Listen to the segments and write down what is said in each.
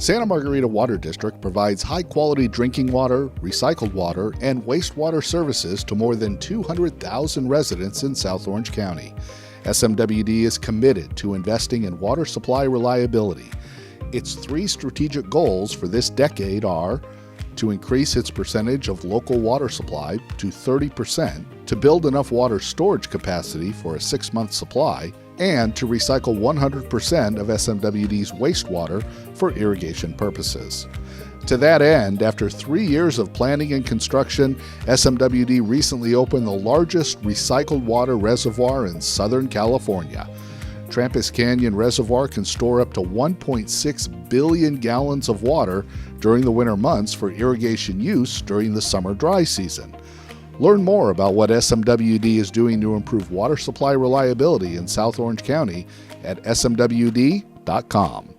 Santa Margarita Water District provides high-quality drinking water, recycled water, and wastewater services to more than 200,000 residents in South Orange County. SMWD is committed to investing in water supply reliability. Its three strategic goals for this decade are to increase its percentage of local water supply to 30%, to build enough water storage capacity for a 6-month supply, and to recycle 100% of SMWD's wastewater for irrigation purposes. To that end, after 3 years of planning and construction, SMWD recently opened the largest recycled water reservoir in Southern California. Trampus Canyon Reservoir can store up to 1.6 billion gallons of water during the winter months for irrigation use during the summer dry season. Learn more about what SMWD is doing to improve water supply reliability in South Orange County at smwd.com.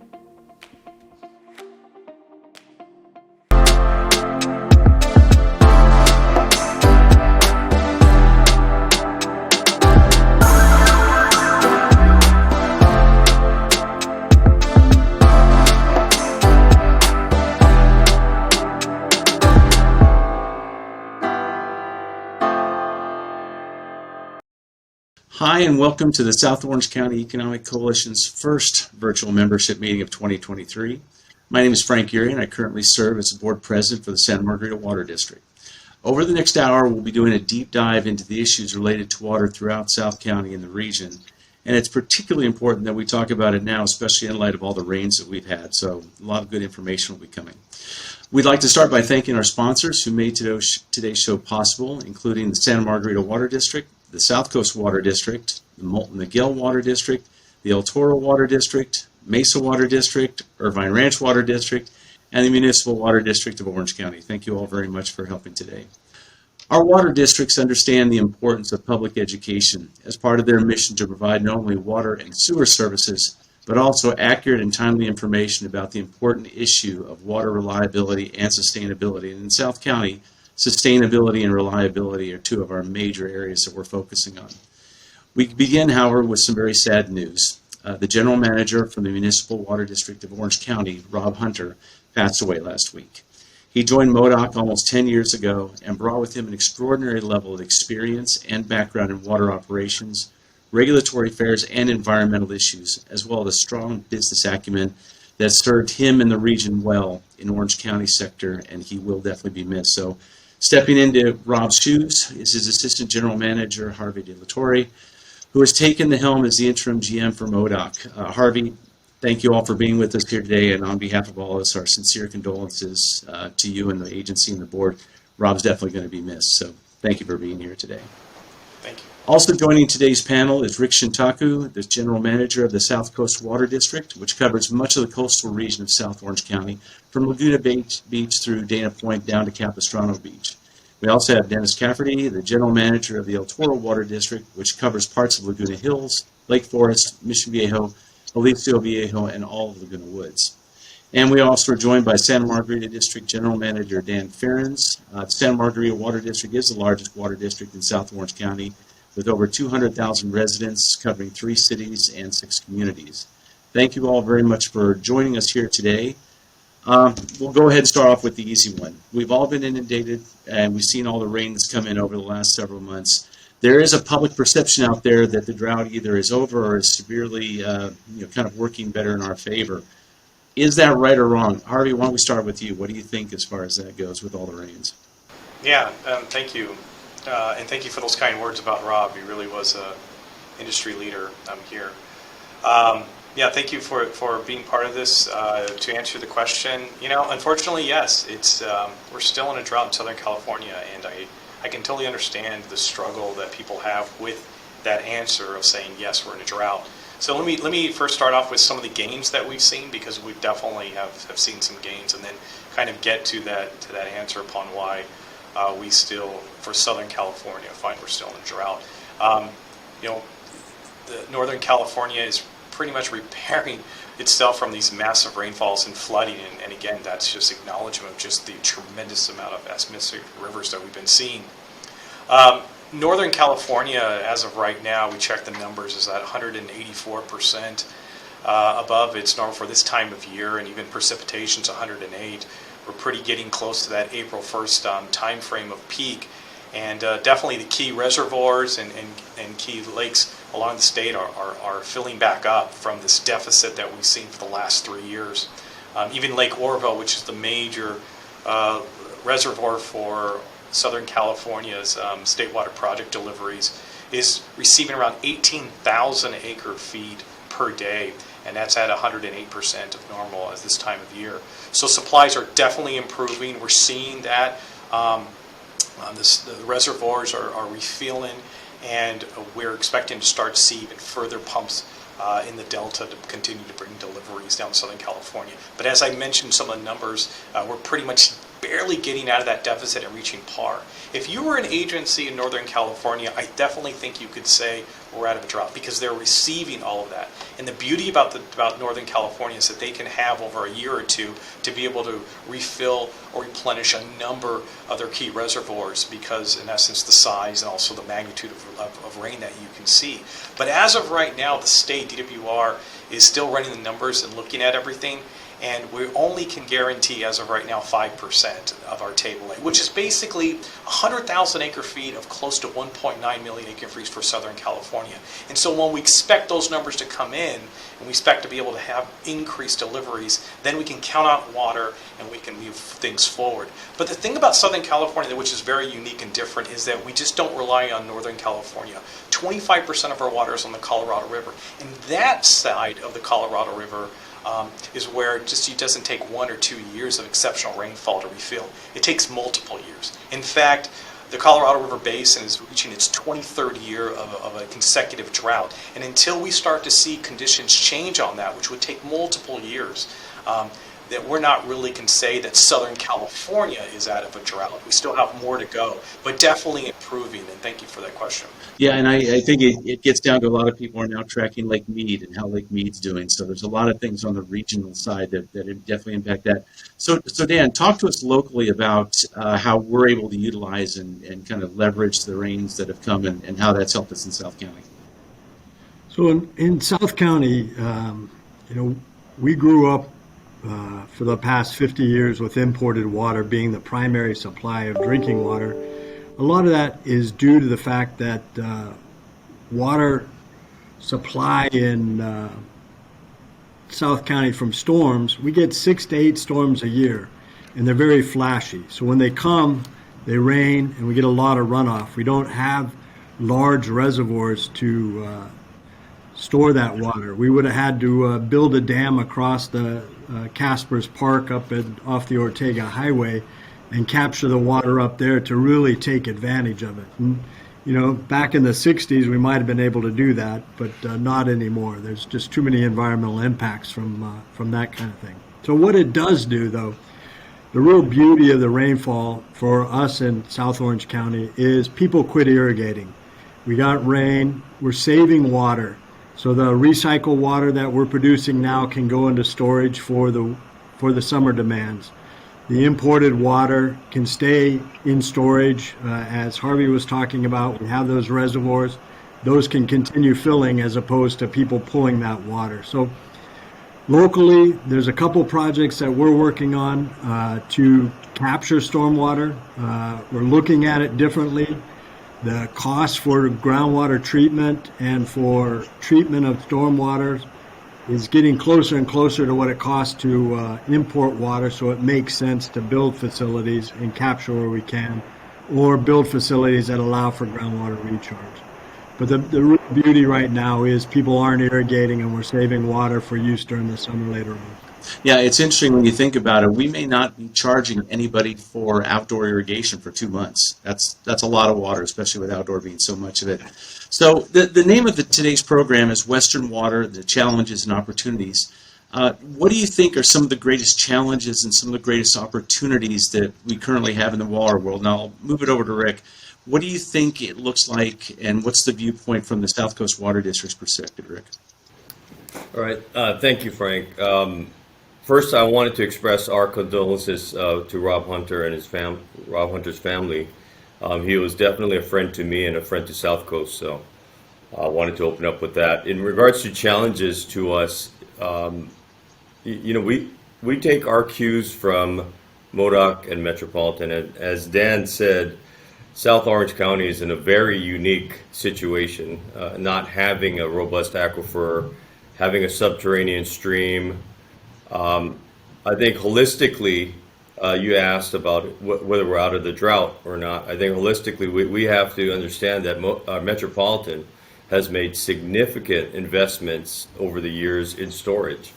Hi, and welcome to the South Orange County Economic Coalition's first virtual membership meeting of 2023. My name is Frank Urey, and I currently serve as the board president for the Santa Margarita Water District. Over the next hour, we'll be doing a deep dive into the issues related to water throughout South County and the region. And it's particularly important that we talk about it now, especially in light of all the rains that we've had. So a lot of good information will be coming. We'd like to start by thanking our sponsors who made today's show possible, including the Santa Margarita Water District, the South Coast Water District, the Moulton Niguel Water District, the Toro Water District, Mesa Water District, Irvine Ranch Water District, and the Municipal Water District of Orange County. Thank you all very much for helping today. Our water districts understand the importance of public education as part of their mission to provide not only water and sewer services, but also accurate and timely information about the important issue of water reliability and sustainability. And in South County, sustainability and reliability are two of our major areas that we're focusing on. We begin, however, with some very sad news. The general manager from the Municipal Water District of Orange County, Rob Hunter, passed away last week. He joined MODOC almost 10 years ago and brought with him an extraordinary level of experience and background in water operations, regulatory affairs, and environmental issues, as well as a strong business acumen that served him and the region well in Orange County sector, and he will definitely be missed. So, stepping into Rob's shoes is his assistant general manager, Harvey De La Torre, who has taken the helm as the interim GM for MODOC. Harvey, thank you all for being with us here today, and on behalf of all of us, our sincere condolences to you and the agency and the board. Rob's definitely going to be missed, so thank you for being here today. Thank you. Also joining today's panel is Rick Shintaku, the general manager of the South Coast Water District, which covers much of the coastal region of South Orange County, from Laguna Beach through Dana Point down to Capistrano Beach. We also have Dennis Cafferty, the general manager of the Toro Water District, which covers parts of Laguna Hills, Lake Forest, Mission Viejo, Alicio Viejo, and all of Laguna Woods. And we also are joined by Santa Margarita District General Manager Dan Ferens. The Santa Margarita Water District is the largest water district in South Orange County, with over 200,000 residents covering 3 cities and 6 communities. Thank you all very much for joining us here today. We'll go ahead and start off with the easy one. We've all been inundated, and we've seen all the rain that's come in over the last several months. There is a public perception out there that the drought either is over or is severely, kind of working better in our favor. Is that right or wrong? Harvey, why don't we start with you? What do you think as far as that goes with all the rains? Yeah, thank you. And thank you for those kind words about Rob. He really was an industry leader here. Yeah, thank you for being part of this. To answer the question, unfortunately, yes, it's we're still in a drought in Southern California, and I can totally understand the struggle that people have with that answer of saying yes, we're in a drought. So let me first start off with some of the gains that we've seen, because we definitely have seen some gains, and then kind of get to that answer upon why we still, for Southern California, find we're still in a drought. The Northern California is pretty much repairing itself from these massive rainfalls and flooding, and again, that's just acknowledgement of just the tremendous amount of atmospheric rivers that we've been seeing. Northern California, as of right now, we checked the numbers, is at 184% above its normal for this time of year, and even precipitation's 108. We're pretty getting close to that April 1st time frame of peak. And definitely the key reservoirs and key lakes along the state are filling back up from this deficit that we've seen for the last 3 years. Even Lake Oroville, which is the major reservoir for Southern California's state water project deliveries, is receiving around 18,000 acre feet per day, and that's at 108% of normal at this time of year. So supplies are definitely improving. We're seeing that. The reservoirs are refilling, and we're expecting to start to see even further pumps in the Delta to continue to bring deliveries down to Southern California. But as I mentioned some of the numbers, we're pretty much barely getting out of that deficit and reaching par. If you were an agency in Northern California, I definitely think you could say we're out of a drought because they're receiving all of that. And the beauty about Northern California is that they can have over a year or two to be able to refill or replenish a number of their key reservoirs because, in essence, the size and also the magnitude of rain that you can see. But as of right now, the state, DWR, is still running the numbers and looking at everything. And we only can guarantee, as of right now, 5% of our table A, which is basically 100,000 acre feet of close to 1.9 million acre feet for Southern California. And so when we expect those numbers to come in, and we expect to be able to have increased deliveries, then we can count on water and we can move things forward. But the thing about Southern California, which is very unique and different, is that we just don't rely on Northern California. 25% of our water is on the Colorado River. And that side of the Colorado River is where it doesn't take 1 or 2 years of exceptional rainfall to refill. It takes multiple years. In fact, the Colorado River Basin is reaching its 23rd year of a consecutive drought. And until we start to see conditions change on that, which would take multiple years, that we're not really can say that Southern California is out of a drought. We still have more to go, but definitely improving. And thank you for that question. Yeah, and I think it gets down to a lot of people are now tracking Lake Mead and how Lake Mead's doing. So there's a lot of things on the regional side that definitely impact that. So Dan, talk to us locally about how we're able to utilize and kind of leverage the rains that have come and how that's helped us in South County. So in South County, we grew up for the past 50 years with imported water being the primary supply of drinking water. A lot of that is due to the fact that water supply in South County from storms, we get 6 to 8 storms a year, and they're very flashy. So when they come, they rain, and we get a lot of runoff. We don't have large reservoirs to store that water. We would have had to build a dam across the Casper's Park off the Ortega Highway and capture the water up there to really take advantage of it. And, back in the 60s, we might have been able to do that, but not anymore. There's just too many environmental impacts from that kind of thing. So what it does do, though, the real beauty of the rainfall for us in South Orange County is people quit irrigating. We got rain, we're saving water. So the recycled water that we're producing now can go into storage for the summer demands. The imported water can stay in storage. As Harvey was talking about, we have those reservoirs. Those can continue filling as opposed to people pulling that water. So locally, there's a couple projects that we're working on to capture stormwater. We're looking at it differently. The cost for groundwater treatment and for treatment of stormwater is getting closer and closer to what it costs to import water, so it makes sense to build facilities and capture where we can, or build facilities that allow for groundwater recharge. But the real beauty right now is people aren't irrigating and we're saving water for use during the summer later on. Yeah, it's interesting when you think about it. We may not be charging anybody for outdoor irrigation for 2 months. That's a lot of water, especially with outdoor being so much of it. So the name of today's program is Western Water, the Challenges and Opportunities. What do you think are some of the greatest challenges and some of the greatest opportunities that we currently have in the water world? Now, I'll move it over to Rick. What do you think it looks like, and what's the viewpoint from the South Coast Water District's perspective, Rick? All right. Thank you, Frank. First, I wanted to express our condolences to Rob Hunter and Rob Hunter's family. He was definitely a friend to me and a friend to South Coast, so I wanted to open up with that. In regards to challenges to us we take our cues from MODOC and Metropolitan, and as Dan said, South Orange County is in a very unique situation, not having a robust aquifer, having a subterranean stream. I think holistically, you asked about whether we're out of the drought or not. I think holistically, we have to understand that Metropolitan has made significant investments over the years in storage.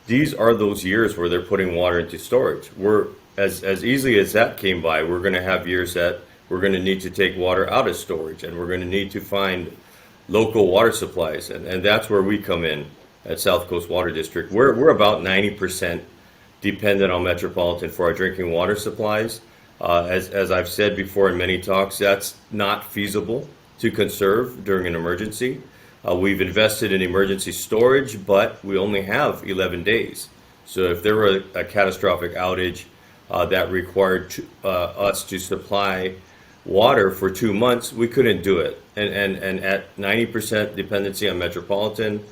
These are those years where they're putting water into storage. We're as easily as that came by, we're going to have years that we're going to need to take water out of storage, and we're going to need to find local water supplies, and that's where we come in at South Coast Water District. We're about 90% dependent on Metropolitan for our drinking water supplies. As I've said before in many talks, that's not feasible to conserve during an emergency. We've invested in emergency storage, but we only have 11 days. So if there were a catastrophic outage that required us to supply water for 2 months, we couldn't do it. And at 90% dependency on Metropolitan,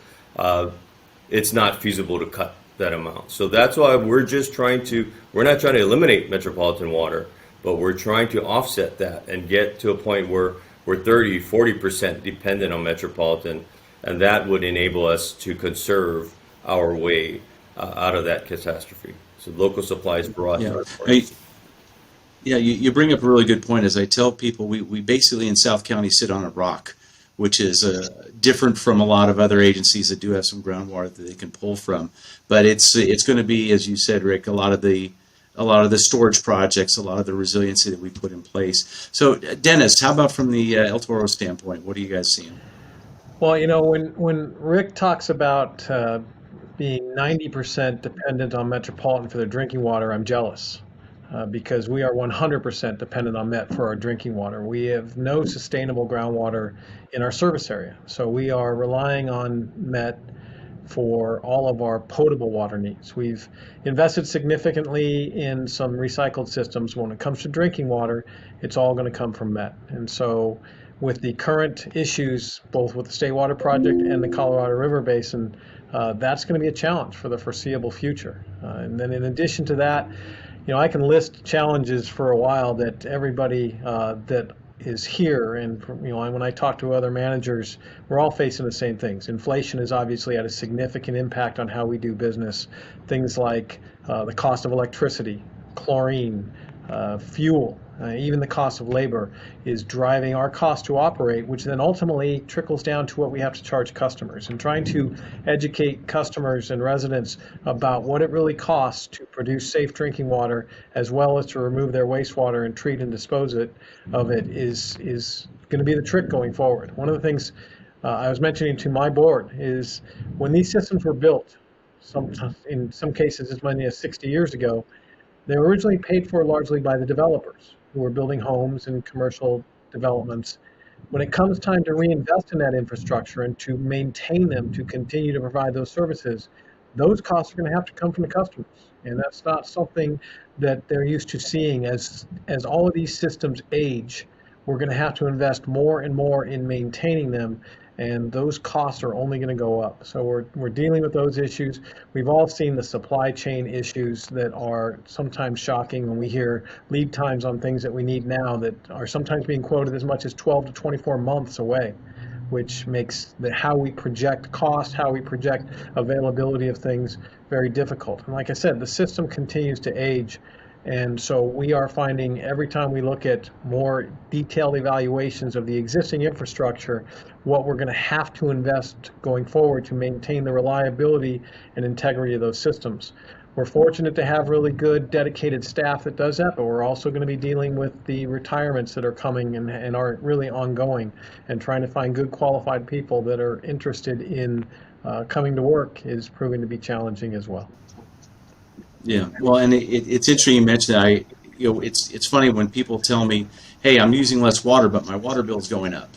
it's not feasible to cut that amount. So that's why we're not trying to eliminate Metropolitan water, but we're trying to offset that and get to a point where we're 30-40% dependent on Metropolitan, and that would enable us to conserve our way out of that catastrophe. So local supplies for us. Yeah, you bring up a really good point. As I tell people, we basically in South County sit on a rock, which is different from a lot of other agencies that do have some groundwater that they can pull from. But it's going to be, as you said, Rick, a lot of the storage projects, a lot of the resiliency that we put in place. So, Dennis, how about from the El Toro standpoint? What are you guys seeing? Well, when Rick talks about being 90% dependent on Metropolitan for their drinking water, I'm jealous. Because we are 100% dependent on Met for our drinking water. We have no sustainable groundwater in our service area. So we are relying on Met for all of our potable water needs. We've invested significantly in some recycled systems. When it comes to drinking water, it's all going to come from Met. And so with the current issues, both with the State Water Project and the Colorado River Basin, that's going to be a challenge for the foreseeable future. And then in addition to that, I can list challenges for a while that everybody that is here, and when I talk to other managers, we're all facing the same things. Inflation has obviously had a significant impact on how we do business. Things like the cost of electricity, chlorine, fuel, even the cost of labor is driving our cost to operate, which then ultimately trickles down to what we have to charge customers. And trying to educate customers and residents about what it really costs to produce safe drinking water, as well as to remove their wastewater and treat and dispose of it is going to be the trick going forward. One of the things I was mentioning to my board is when these systems were built, in some cases as many as 60 years ago, they were originally paid for largely by the developers who were building homes and commercial developments. When it comes time to reinvest in that infrastructure and to maintain them, to continue to provide those services, those costs are going to have to come from the customers. And that's not something that they're used to seeing. As all of these systems age, we're going to have to invest more and more in maintaining them, and those costs are only going to go up. So we're dealing with those issues. We've all seen the supply chain issues that are sometimes shocking when we hear lead times on things that we need now that are sometimes being quoted as much as 12 to 24 months away, which makes how we project cost, how we project availability of things very difficult. And like I said, the system continues to age. And so we are finding every time we look at more detailed evaluations of the existing infrastructure, what we're going to have to invest going forward to maintain the reliability and integrity of those systems. We're fortunate to have really good dedicated staff that does that, but we're also going to be dealing with the retirements that are coming and are really ongoing, and trying to find good qualified people that are interested in coming to work is proving to be challenging as well. Yeah, well, and it's interesting you mentioned that. It's funny when people tell me, "Hey, I'm using less water, but my water bill's going up,"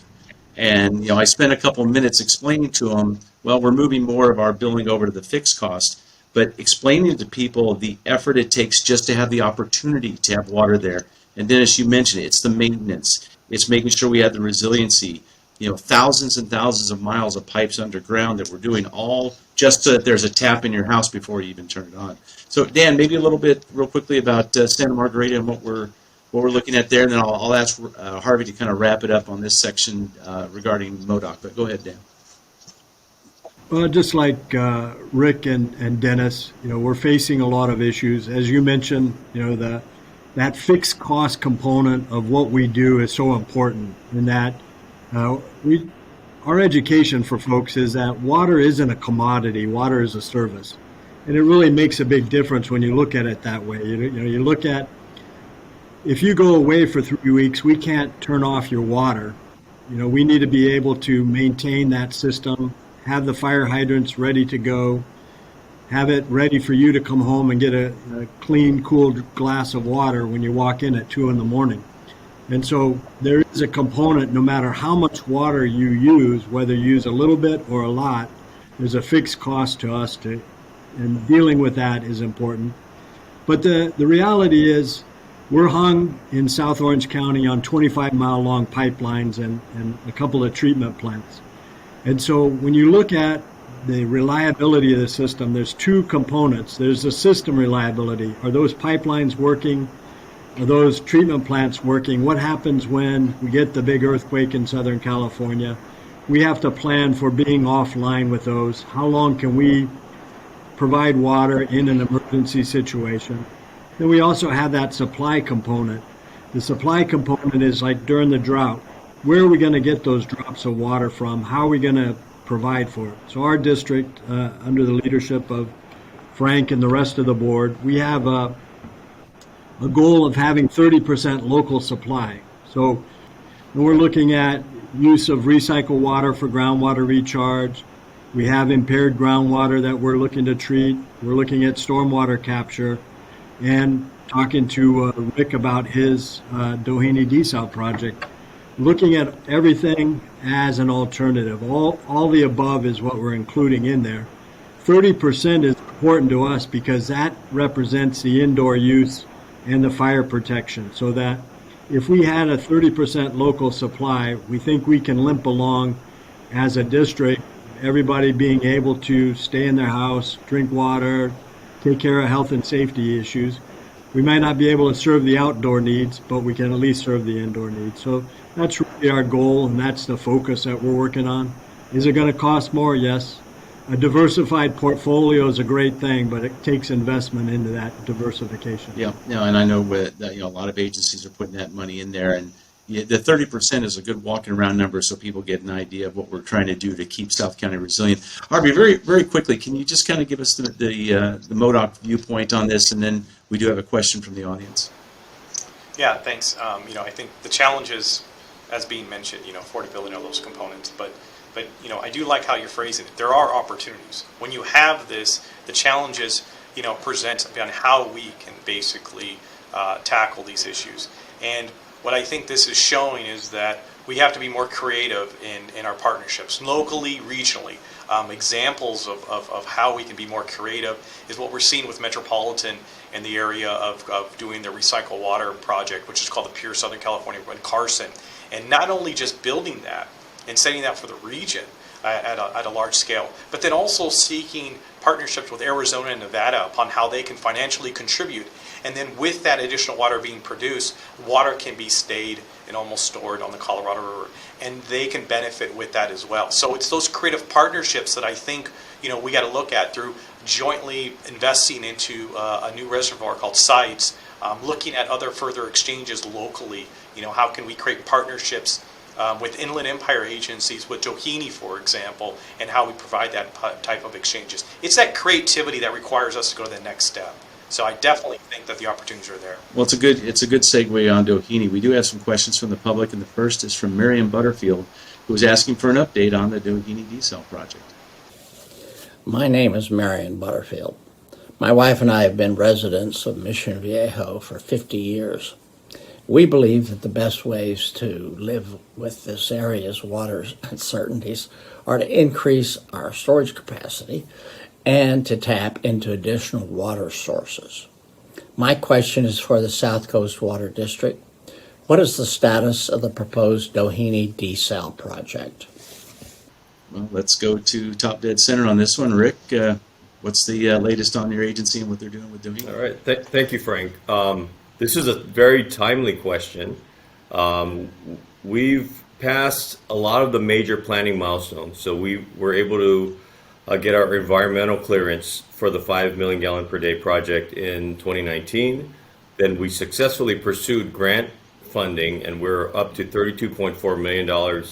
and I spend a couple of minutes explaining to them, well, we're moving more of our billing over to the fixed cost, but explaining to people the effort it takes just to have the opportunity to have water there. And then, as you mentioned, it's the maintenance, it's making sure we have the resiliency. thousands and thousands of miles of pipes underground that we're doing all just so that there's a tap in your house before you even turn it on. So Dan, maybe a little bit real quickly about Santa Margarita and what we're looking at there, and then I'll ask Harvey to kind of wrap it up on this section regarding MODOC. But go ahead, Dan. Well, just like Rick and Dennis, we're facing a lot of issues. As you mentioned, that fixed cost component of what we do is so important in that our education for folks is that water isn't a commodity, water is a service. And it really makes a big difference when you look at it that way. You look at, if you go away for 3 weeks, we can't turn off your water. We need to be able to maintain that system, have the fire hydrants ready to go, have it ready for you to come home and get a clean, cool glass of water when you walk in at 2 in the morning. And so there is a component, no matter how much water you use, whether you use a little bit or a lot, there's a fixed cost to us, and dealing with that is important. But the reality is we're hung in South Orange County on 25-mile-long pipelines and a couple of treatment plants. And so when you look at the reliability of the system, there's two components. There's the system reliability. Are those pipelines working? Are those treatment plants working? What happens when we get the big earthquake in Southern California? We have to plan for being offline with those. How long can we provide water in an emergency situation? Then we also have that supply component. The supply component is like during the drought. Where are we going to get those drops of water from? How are we going to provide for it? So our district, under the leadership of Frank and the rest of the board, we have a goal of having 30% local supply. So we're looking at use of recycled water for groundwater recharge. We have impaired groundwater that we're looking to treat. We're looking at stormwater capture and talking to Rick about his Doheny desal project. Looking at everything as an alternative. All the above is what we're including in there. 30% is important to us because that represents the indoor use and the fire protection, so that if we had a 30% local supply, we think we can limp along as a district, everybody being able to stay in their house, drink water, take care of health and safety issues. We might not be able to serve the outdoor needs, but we can at least serve the indoor needs. So that's really our goal, and that's the focus that we're working on. Is it going to cost more? Yes. A diversified portfolio is a great thing, but it takes investment into that diversification. Yeah, and I know that a lot of agencies are putting that money in there, and the 30% is a good walking around number, so people get an idea of what we're trying to do to keep South County resilient. Harvey, very very quickly, can you just kind of give us the MODOC viewpoint on this, and then we do have a question from the audience. Yeah, thanks. I think the challenges, as being mentioned, affordability, all those components, but I do like how you're phrasing it. There are opportunities. When you have this, the challenges, present on how we can basically tackle these issues. And what I think this is showing is that we have to be more creative in our partnerships, locally, regionally. Examples of how we can be more creative is what we're seeing with Metropolitan in the area of doing the recycled water project, which is called the Pure Southern California in Carson. And not only just building that, and setting that for the region at a large scale, but then also seeking partnerships with Arizona and Nevada upon how they can financially contribute. And then with that additional water being produced, water can be stayed and almost stored on the Colorado River, and they can benefit with that as well. So it's those creative partnerships that I think we got to look at through jointly investing into a new reservoir called sites, looking at other further exchanges locally. How can we create partnerships with Inland Empire agencies, with Doheny, for example, and how we provide that type of exchanges. It's that creativity that requires us to go to the next step. So I definitely think that the opportunities are there. Well, it's a good segue on Doheny. We do have some questions from the public, and the first is from Miriam Butterfield, who is asking for an update on the Doheny desal project. My name is Marion Butterfield. My wife and I have been residents of Mission Viejo for 50 years. We believe that the best ways to live with this area's water uncertainties are to increase our storage capacity and to tap into additional water sources. My question is for the South Coast Water District. What is the status of the proposed Doheny desal project? Well, let's go to top dead center on this one. Rick, what's the latest on your agency and what they're doing with Doheny? All right. Thank you, Frank. This is a very timely question. We've passed a lot of the major planning milestones, so we were able to get our environmental clearance for the 5 million gallon per day project in 2019. Then we successfully pursued grant funding, and we're up to $32.4 million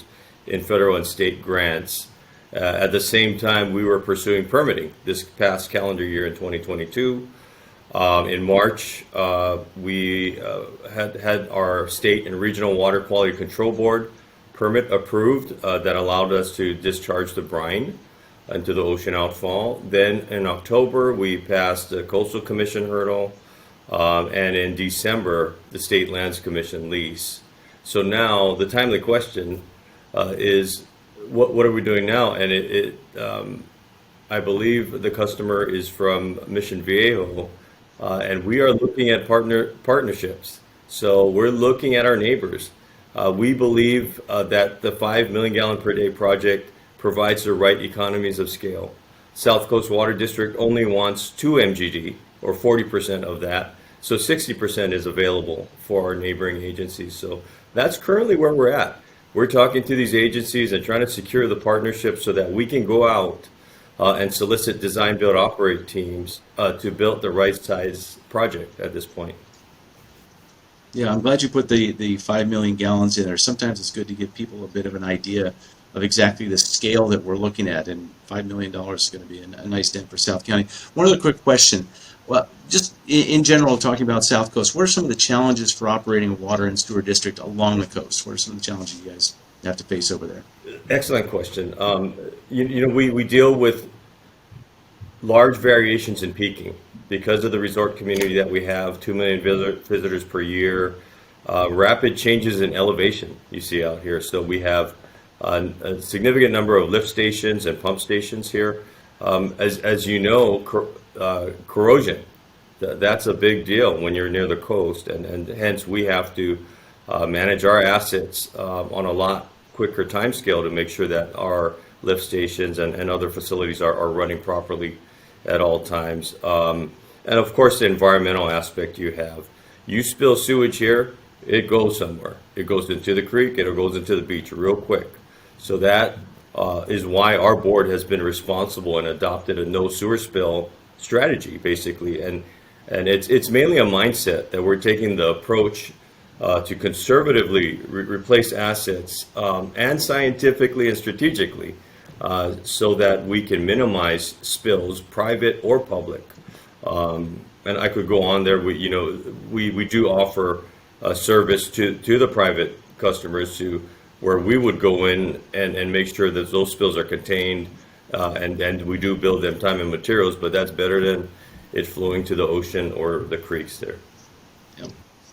in federal and state grants. At the same time, we were pursuing permitting this past calendar year in 2022. In March, we had our state and regional water quality control board permit approved that allowed us to discharge the brine into the ocean outfall. Then in October, we passed the Coastal Commission hurdle, and in December, the State Lands Commission lease. So now the timely question is, what are we doing now? And I believe the customer is from Mission Viejo, and we are looking at partnerships. So we're looking at our neighbors. We believe that the 5 million gallon per day project provides the right economies of scale. South Coast Water District only wants 2 MGD, or 40% of that. So 60% is available for our neighboring agencies. So that's currently where we're at. We're talking to these agencies and trying to secure the partnership so that we can go out and solicit design, build, operate teams to build the right size project at this point. Yeah, I'm glad you put the 5 million gallons in there. Sometimes it's good to give people a bit of an idea of exactly the scale that we're looking at, and $5 million is going to be a nice dent for South County. One other quick question. Well, just in general, talking about South Coast, what are some of the challenges for operating a water and sewer district along the coast? What are some of the challenges you guys have to face over there? Excellent question. We deal with large variations in peaking because of the resort community that we have, 2 million visitors per year, rapid changes in elevation you see out here. So we have a significant number of lift stations and pump stations here. As you know, corrosion, that's a big deal when you're near the coast, and hence we have to manage our assets on a lot quicker time scale to make sure that our lift stations and other facilities are running properly at all times. And of course, the environmental aspect you have. You spill sewage here, it goes somewhere. It goes into the creek, it goes into the beach real quick. So that is why our board has been responsible and adopted a no sewer spill strategy, basically. And it's mainly a mindset that we're taking the approach to conservatively replace assets and scientifically and strategically so that we can minimize spills, private or public. And I could go on there. We do offer a service to the private customers where we would go in and make sure that those spills are contained, and we do build them time and materials, but that's better than it flowing to the ocean or the creeks there.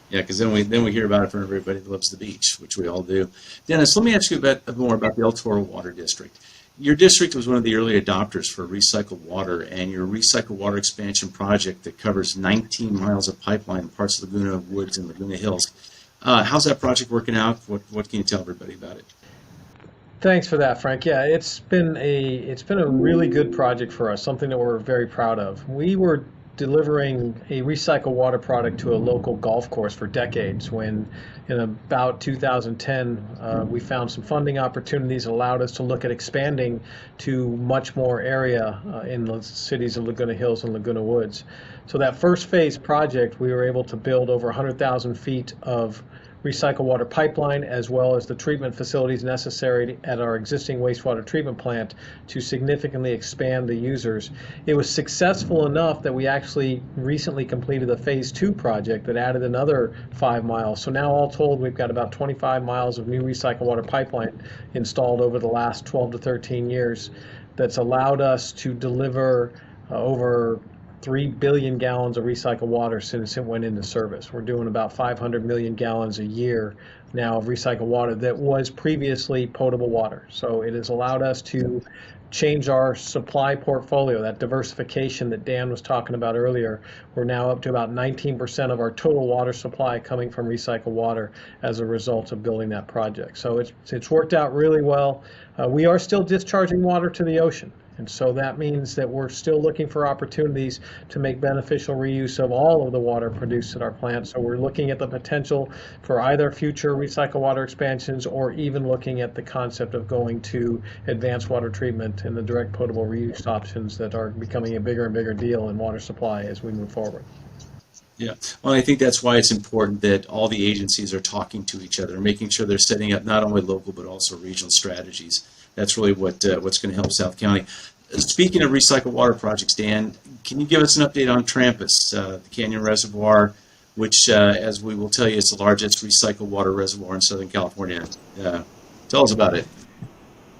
Yeah, because then we hear about it from everybody that loves the beach, which we all do. Dennis, let me ask you a bit more about the El Toro Water District. Your district was one of the early adopters for recycled water, and your recycled water expansion project that covers 19 miles of pipeline in parts of Laguna Woods and Laguna Hills. How's that project working out? What can you tell everybody about it? Thanks for that, Frank. Yeah, it's been a really good project for us, something that we're very proud of. We were delivering a recycled water product to a local golf course for decades when in about 2010 we found some funding opportunities that allowed us to look at expanding to much more area in the cities of Laguna Hills and Laguna Woods. So that first phase project, we were able to build over 100,000 feet of recycled water pipeline, as well as the treatment facilities necessary at our existing wastewater treatment plant to significantly expand the users. It was successful enough that we actually recently completed a phase 2 project that added another 5 miles. So now all told, we've got about 25 miles of new recycled water pipeline installed over the last 12 to 13 years that's allowed us to deliver over 3 billion gallons of recycled water since it went into service. We're doing about 500 million gallons a year now of recycled water that was previously potable water. So it has allowed us to change our supply portfolio, that diversification that Dan was talking about earlier. We're now up to about 19% of our total water supply coming from recycled water as a result of building that project. So it's worked out really well. We are still discharging water to the ocean. And so that means that we're still looking for opportunities to make beneficial reuse of all of the water produced at our plant. So we're looking at the potential for either future recycled water expansions or even looking at the concept of going to advanced water treatment and the direct potable reuse options that are becoming a bigger and bigger deal in water supply as we move forward. Yeah, well, I think that's why it's important that all the agencies are talking to each other, making sure they're setting up not only local but also regional strategies. That's really what's going to help South County. Speaking of recycled water projects, Dan, can you give us an update on Trampus, the Canyon Reservoir, which, as we will tell you, is the largest recycled water reservoir in Southern California? Tell us about it.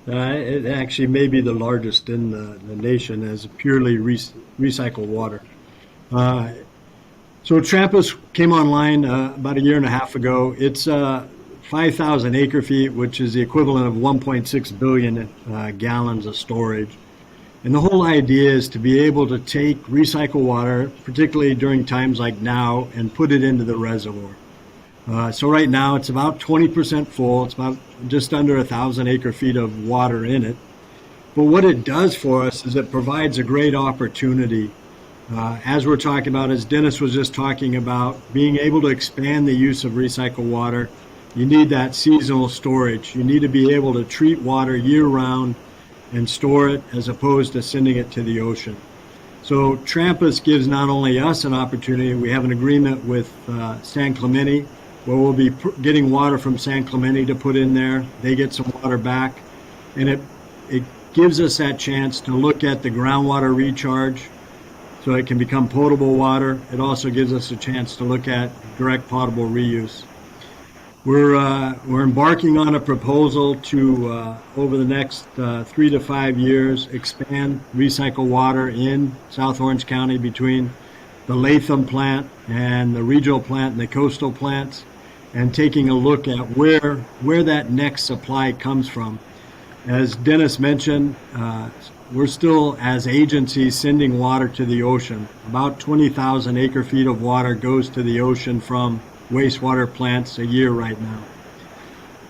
It actually may be the largest in the nation as purely recycled water. So Trampus came online about a year and a half ago. It's 5,000 acre feet, which is the equivalent of 1.6 billion gallons of storage. And the whole idea is to be able to take recycled water, particularly during times like now, and put it into the reservoir. So right now it's about 20% full. It's about just under 1,000 acre feet of water in it. But what it does for us is it provides a great opportunity, as we're talking about, as Dennis was just talking about, being able to expand the use of recycled water. You need that seasonal storage. You need to be able to treat water year-round and store it as opposed to sending it to the ocean. So Trampus gives not only us an opportunity, we have an agreement with San Clemente where we'll be getting water from San Clemente to put in there. They get some water back, and it gives us that chance to look at the groundwater recharge so it can become potable water. It also gives us a chance to look at direct potable reuse. We're embarking on a proposal to, over the next 3 to 5 years, expand recycled water in South Orange County between the Latham plant and the regional plant and the coastal plants, and taking a look at where that next supply comes from. As Dennis mentioned, we're still, as agencies, sending water to the ocean. About 20,000 acre feet of water goes to the ocean from wastewater plants a year right now.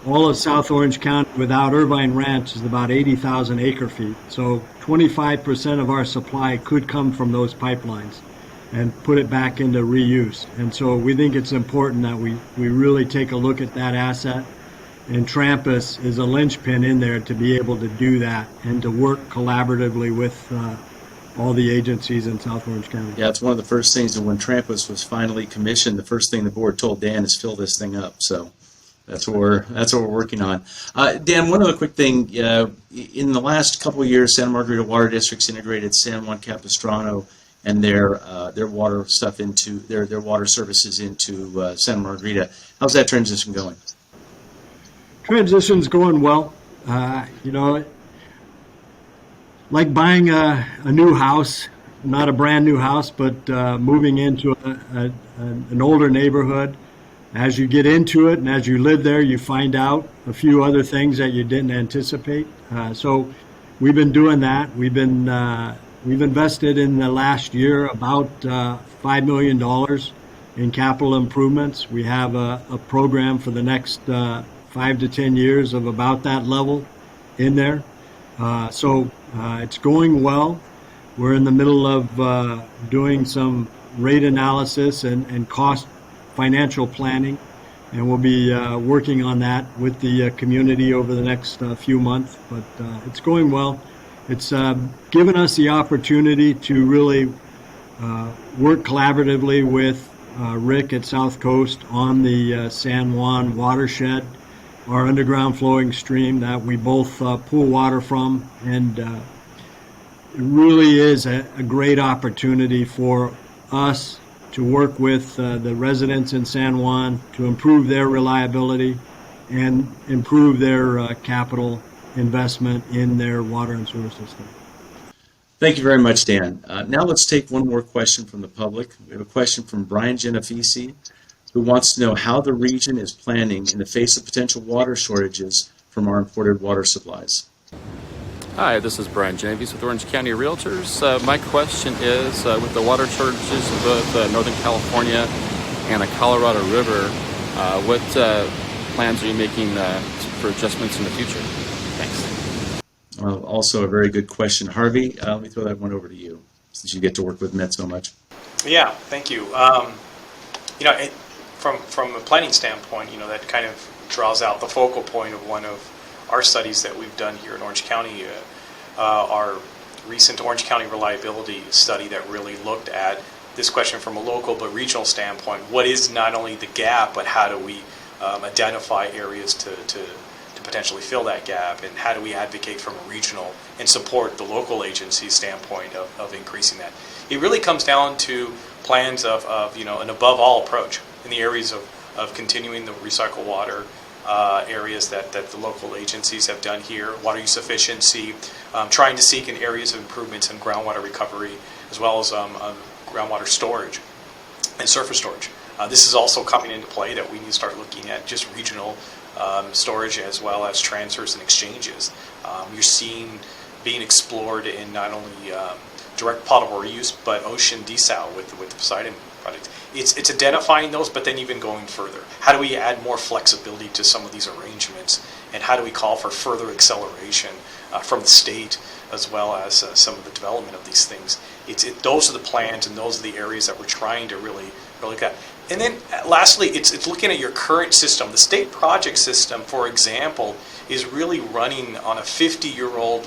All of South Orange County without Irvine Ranch is about 80,000 acre feet. So 25% of our supply could come from those pipelines and put it back into reuse. And so we think it's important that we really take a look at that asset. And Trampus is a linchpin in there to be able to do that and to work collaboratively with all the agencies in South Orange County. Yeah, it's one of the first things that when Trampus was finally commissioned, the first thing the board told Dan is fill this thing up. So that's what we're working on. Dan, one other quick thing. In the last couple of years, Santa Margarita Water District's integrated San Juan Capistrano and their water stuff into their water services into Santa Margarita. How's that transition going? Transition's going well. Like buying a new house, not a brand new house, but moving into an older neighborhood. As you get into it and as you live there, you find out a few other things that you didn't anticipate. So we've been doing that. We've invested in the last year about $5 million in capital improvements. We have a program for the next 5 to 10 years of about that level in there. So it's going well. We're in the middle of doing some rate analysis and cost financial planning, and we'll be working on that with the community over the next few months. But it's going well. It's given us the opportunity to really work collaboratively with Rick at South Coast on the San Juan watershed, our underground flowing stream that we both pull water from, and it really is a great opportunity for us to work with the residents in San Juan to improve their reliability and improve their capital investment in their water and sewer system. Thank you very much, Dan. Now let's take one more question from the public. We have a question from Brian Genovese, who wants to know how the region is planning in the face of potential water shortages from our imported water supplies. Hi, this is Brian Genovese with Orange County Realtors. My question is, with the water shortages in both Northern California and the Colorado River, what plans are you making for adjustments in the future? Thanks. Also a very good question. Harvey, let me throw that one over to you, since you get to work with Met so much. Yeah, thank you. From a planning standpoint, that kind of draws out the focal point of one of our studies that we've done here in Orange County, our recent Orange County reliability study that really looked at this question from a local but regional standpoint. What is not only the gap, but how do we identify areas to potentially fill that gap, and how do we advocate from a regional and support the local agency standpoint of increasing that? It really comes down to plans of an above all approach in the areas of continuing the recycled water areas that the local agencies have done here, water use efficiency, trying to seek in areas of improvements in groundwater recovery, as well as groundwater storage and surface storage. This is also coming into play that we need to start looking at just regional storage as well as transfers and exchanges. You're seeing being explored in not only direct potable reuse, but ocean desal with the Poseidon project. It's identifying those, but then even going further. How do we add more flexibility to some of these arrangements, and how do we call for further acceleration from the state as well as some of the development of these things? Those are the plans, and those are the areas that we're trying to really look at. And then lastly, it's looking at your current system. The state project system, for example, is really running on a 50-year-old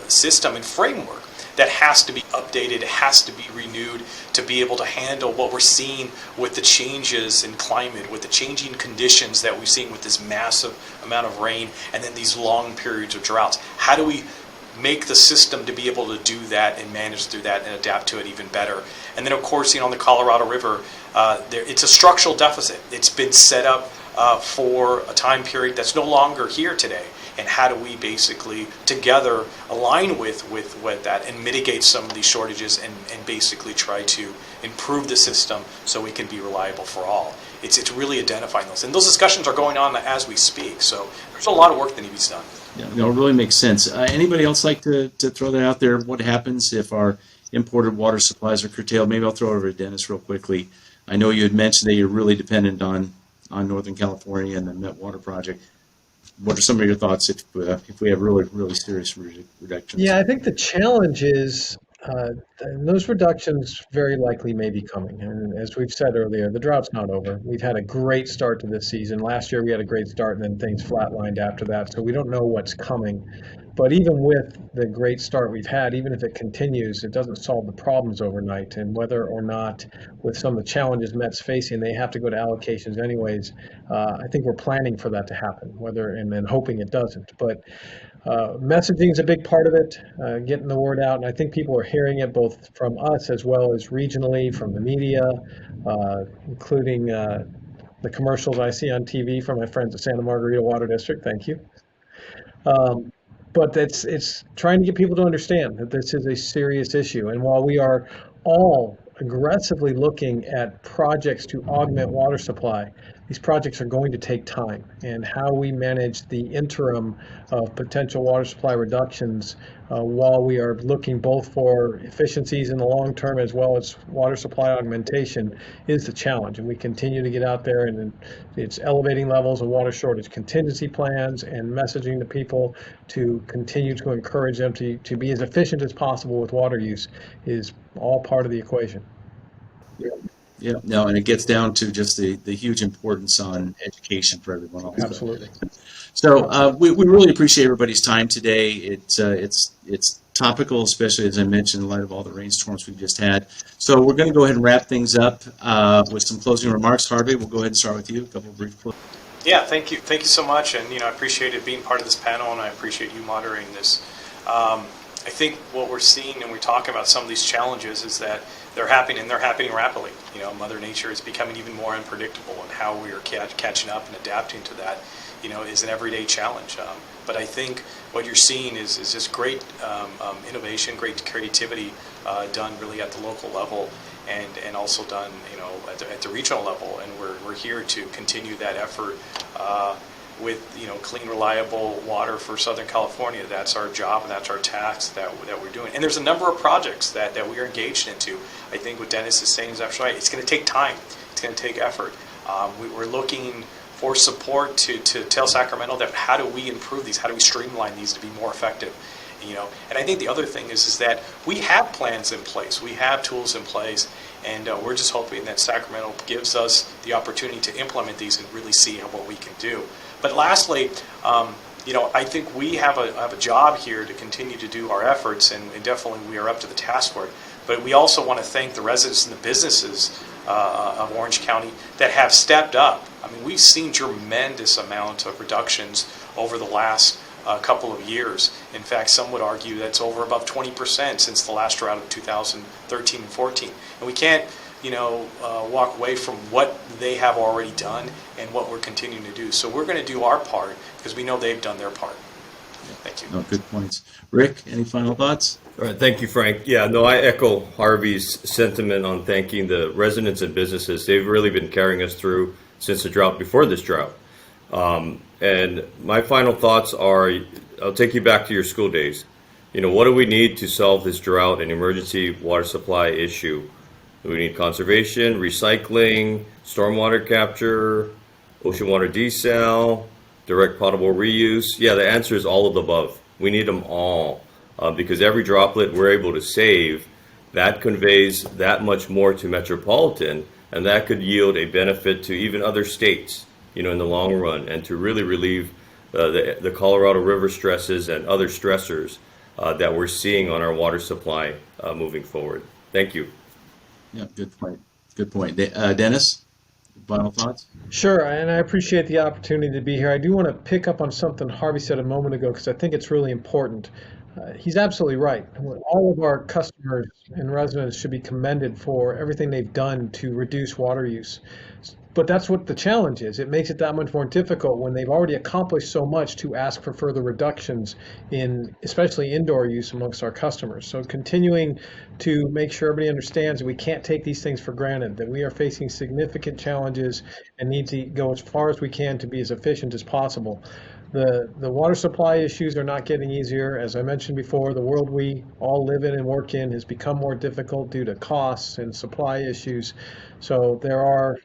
system and framework that has to be updated, it has to be renewed to be able to handle what we're seeing with the changes in climate, with the changing conditions that we've seen with this massive amount of rain, and then these long periods of droughts. How do we make the system to be able to do that and manage through that and adapt to it even better? And then, of course, on the Colorado River, it's a structural deficit. It's been set up for a time period that's no longer here today. And how do we basically together align with that and mitigate some of these shortages and basically try to improve the system so it can be reliable for all? It's really identifying those. And those discussions are going on as we speak. So there's a lot of work that needs to be done. Yeah, it really makes sense. Anybody else like to throw that out there? What happens if our imported water supplies are curtailed? Maybe I'll throw it over to Dennis real quickly. I know you had mentioned that you're really dependent on Northern California and the Met Water Project. What are some of your thoughts if we have really, really serious reductions? Yeah, I think the challenge is those reductions very likely may be coming. And as we've said earlier, the drought's not over. We've had a great start to this season. Last year we had a great start, and then things flatlined after that. So we don't know what's coming. But even with the great start we've had, even if it continues, it doesn't solve the problems overnight. And whether or not, with some of the challenges Met's facing, they have to go to allocations anyways, I think we're planning for that to happen, and then hoping it doesn't. But messaging is a big part of it, getting the word out. And I think people are hearing it both from us as well as regionally, from the media, including the commercials I see on TV from my friends at Santa Margarita Water District. Thank you. But it's trying to get people to understand that this is a serious issue. And while we are all aggressively looking at projects to augment water supply, these projects are going to take time. And how we manage the interim of potential water supply reductions while we are looking both for efficiencies in the long term as well as water supply augmentation is the challenge. And we continue to get out there, and it's elevating levels of water shortage contingency plans and messaging to people to continue to encourage them to be as efficient as possible with water use is all part of the equation. Yeah, no, and it gets down to just the huge importance on education for everyone else. Absolutely. So we really appreciate everybody's time today. It's topical, especially as I mentioned, in light of all the rainstorms we've just had. So we're going to go ahead and wrap things up with some closing remarks. Harvey, we'll go ahead and start with you. A couple of brief closing. Yeah, thank you so much, and I appreciate it being part of this panel, and I appreciate you moderating this. I think what we're seeing, and we're talking about some of these challenges, is that they're happening, and they're happening rapidly. You know, Mother Nature is becoming even more unpredictable, and how we are catching up and adapting to that, you know, is an everyday challenge. But I think what you're seeing is just great innovation, great creativity done really at the local level, and also done, you know, at the regional level. And we're here to continue that effort with, you know, clean, reliable water for Southern California. That's our job, and that's our task that we're doing. And there's a number of projects that we are engaged into. I think what Dennis is saying is absolutely right. It's going to take time. It's going to take effort. We're looking for support to tell Sacramento that how do we improve these? How do we streamline these to be more effective? You know, and I think the other thing is that we have plans in place. We have tools in place, and we're just hoping that Sacramento gives us the opportunity to implement these and really see what we can do. But lastly, you know, I think we have a job here to continue to do our efforts, and definitely we are up to the task for it. But we also want to thank the residents and the businesses of Orange County that have stepped up. I mean, we've seen tremendous amount of reductions over the last couple of years. In fact, some would argue that's over above 20% since the last drought of 2013 and 14. And we can't, you know, walk away from what they have already done and what we're continuing to do. So we're going to do our part because we know they've done their part. Thank you. No, good points. Rick, any final thoughts? All right, thank you, Frank. Yeah, no, I echo Harvey's sentiment on thanking the residents and businesses. They've really been carrying us through since the drought before this drought. And my final thoughts are, I'll take you back to your school days. You know, what do we need to solve this drought and emergency water supply issue? We need conservation, recycling, stormwater capture, ocean water desal, direct potable reuse. Yeah, the answer is all of the above. We need them all because every droplet we're able to save, that conveys that much more to Metropolitan, and that could yield a benefit to even other states, you know, in the long run, and to really relieve the Colorado River stresses and other stressors that we're seeing on our water supply moving forward. Thank you. Yeah, good point. Good point. Dennis, final thoughts? Sure, and I appreciate the opportunity to be here. I do want to pick up on something Harvey said a moment ago because I think it's really important. He's absolutely right. All of our customers and residents should be commended for everything they've done to reduce water use. But that's what the challenge is. It makes it that much more difficult when they've already accomplished so much to ask for further reductions in especially indoor use amongst our customers. So continuing to make sure everybody understands that we can't take these things for granted, that we are facing significant challenges and need to go as far as we can to be as efficient as possible. The water supply issues are not getting easier. As I mentioned before, the world we all live in and work in has become more difficult due to costs and supply issues. So there are,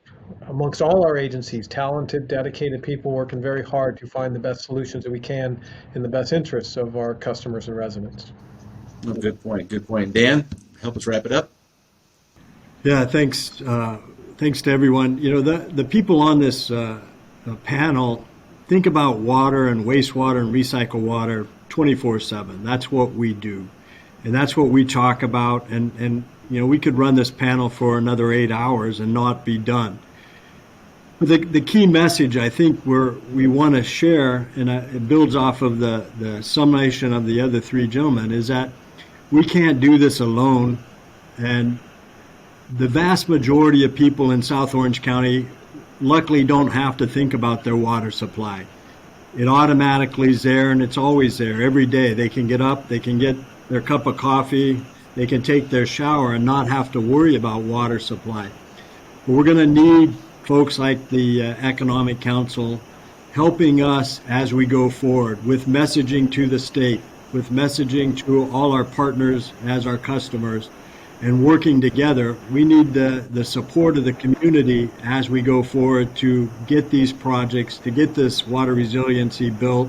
amongst all our agencies, talented, dedicated people working very hard to find the best solutions that we can in the best interests of our customers and residents. Oh, good point. Good point. Dan, help us wrap it up. Yeah, thanks. Thanks to everyone. You know, the people on this panel think about water and wastewater and recycle water 24/7. That's what we do. And that's what we talk about. And you know, we could run this panel for another 8 hours and not be done. But the key message I think we want to share, and it builds off of the summation of the other three gentlemen, is that we can't do this alone. And the vast majority of people in South Orange County luckily don't have to think about their water supply. It automatically is there, and it's always there every day. They can get up, they can get their cup of coffee, they can take their shower and not have to worry about water supply. But we're going to need folks like the Economic Council helping us as we go forward with messaging to the state, with messaging to all our partners as our customers, and working together. We need the support of the community as we go forward to get these projects, to get this water resiliency built,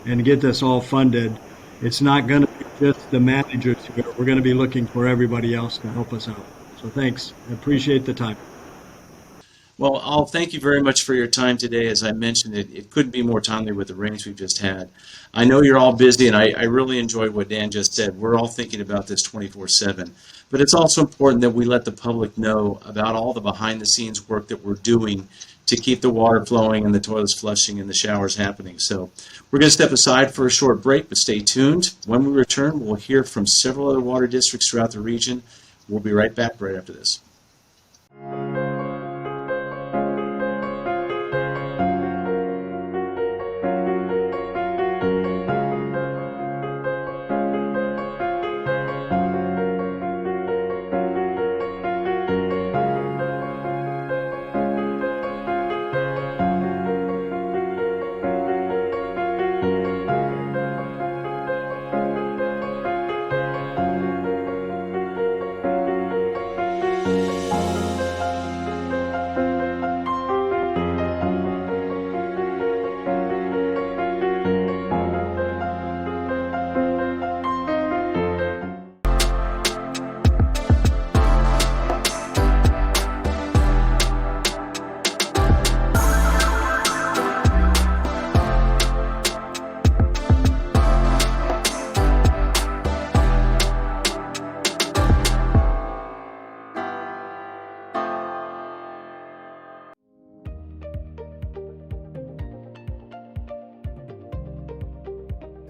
and to get this all funded. It's not going to be just the managers here. We're going to be looking for everybody else to help us out. So thanks. I appreciate the time. Well, I'll thank you very much for your time today. As I mentioned, it couldn't be more timely with the rains we've just had. I know you're all busy, and I really enjoyed what Dan just said. We're all thinking about this 24/7. But it's also important that we let the public know about all the behind-the-scenes work that we're doing to keep the water flowing and the toilets flushing and the showers happening. So we're going to step aside for a short break, but stay tuned. When we return, we'll hear from several other water districts throughout the region We'll be right back right after this.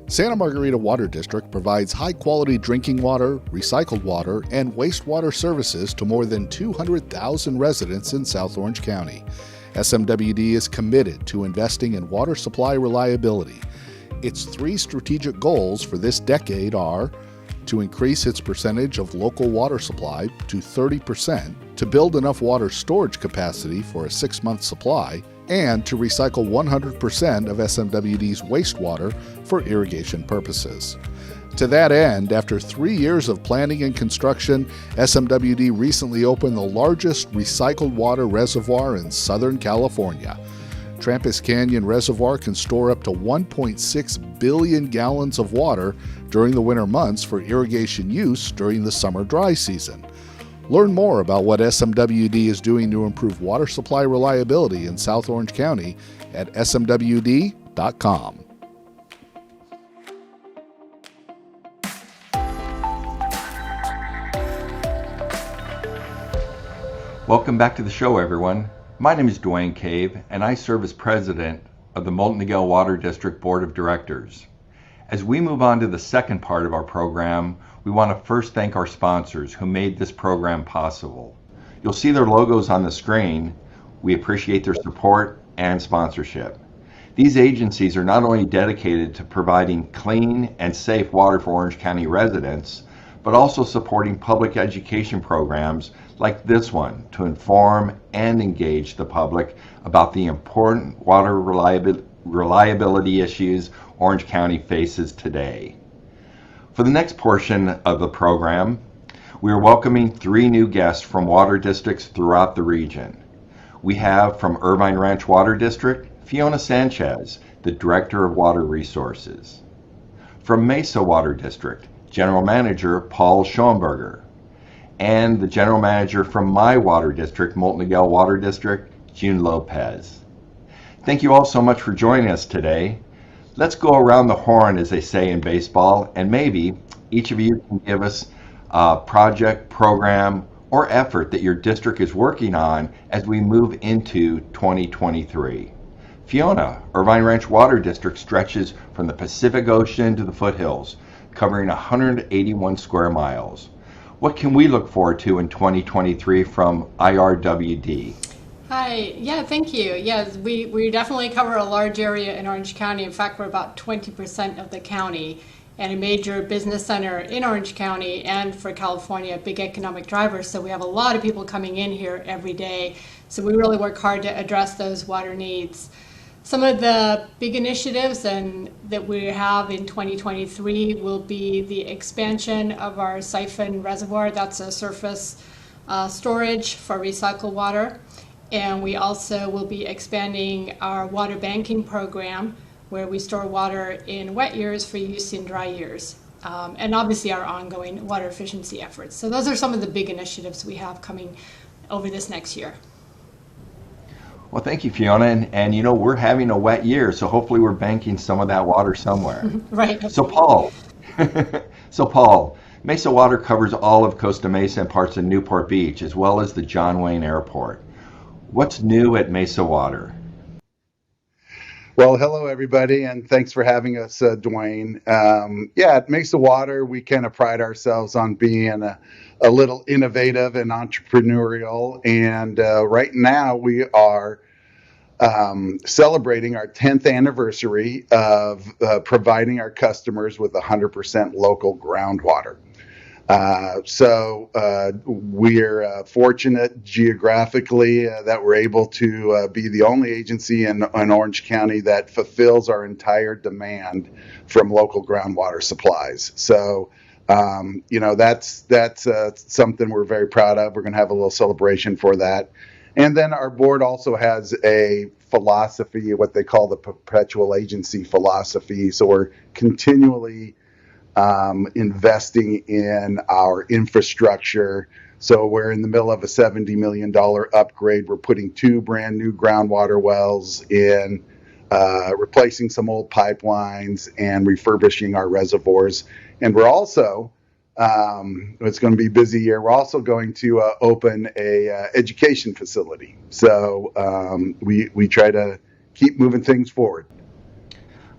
Santa Margarita Water District provides high-quality drinking water, recycled water, and wastewater services to more than 200,000 residents in South Orange County. SMWD is committed to investing in water supply reliability. Its three strategic goals for this decade are to increase its percentage of local water supply to 30%, to build enough water storage capacity for a 6-month supply, and to recycle 100% of SMWD's wastewater for irrigation purposes. To that end, after 3 years of planning and construction, SMWD recently opened the largest recycled water reservoir in Southern California. Trampus Canyon Reservoir can store up to 1.6 billion gallons of water during the winter months for irrigation use during the summer dry season. Learn more about what SMWD is doing to improve water supply reliability in South Orange County at smwd.com. Welcome back to the show, everyone. My name is Dwayne Cave, and I serve as president of the Moulton Niguel Water District Board of Directors. As we move on to the second part of our program, we want to first thank our sponsors who made this program possible. You'll see their logos on the screen. We appreciate their support and sponsorship. These agencies are not only dedicated to providing clean and safe water for Orange County residents, but also supporting public education programs like this one to inform and engage the public about the important water reliability issues Orange County faces today. For the next portion of the program, we are welcoming 3 new guests from water districts throughout the region. We have from Irvine Ranch Water District, Fiona Sanchez, the Director of Water Resources. From Mesa Water District, General Manager Paul Schoenberger. And the General Manager from my water district, Moulton Niguel Water District, June Lopez. Thank you all so much for joining us today. Let's go around the horn, as they say in baseball, and maybe each of you can give us a project, program, or effort that your district is working on as we move into 2023. Fiona, Irvine Ranch Water District stretches from the Pacific Ocean to the foothills, covering 181 square miles. What can we look forward to in 2023 from IRWD? Hi, yeah, thank you. Yes, we definitely cover a large area in Orange County. In fact, we're about 20% of the county and a major business center in Orange County and for California, a big economic driver. So we have a lot of people coming in here every day. So we really work hard to address those water needs. Some of the big initiatives that we have in 2023 will be the expansion of our siphon reservoir. That's a surface storage for recycled water. And we also will be expanding our water banking program where we store water in wet years for use in dry years. And obviously our ongoing water efficiency efforts. So those are some of the big initiatives we have coming over this next year. Well, thank you, Fiona. And you know, we're having a wet year, so hopefully we're banking some of that water somewhere. Right. So Paul, Mesa Water covers all of Costa Mesa and parts of Newport Beach, as well as the John Wayne Airport. What's new at Mesa Water? Well, hello, everybody, and thanks for having us, Dwayne. Yeah, at Mesa Water, we kind of pride ourselves on being a little innovative and entrepreneurial. And right now, we are celebrating our 10th anniversary of providing our customers with 100% local groundwater. We're fortunate geographically that we're able to be the only agency in Orange County that fulfills our entire demand from local groundwater supplies. That's something we're very proud of. We're going to have a little celebration for that. And then our board also has a philosophy, what they call the perpetual agency philosophy. So we're continually investing in our infrastructure. So we're in the middle of a $70 million upgrade. We're putting 2 brand new groundwater wells in, replacing some old pipelines, and refurbishing our reservoirs. And we're also, it's going to be a busy year, we're also going to open a education facility. So we try to keep moving things forward.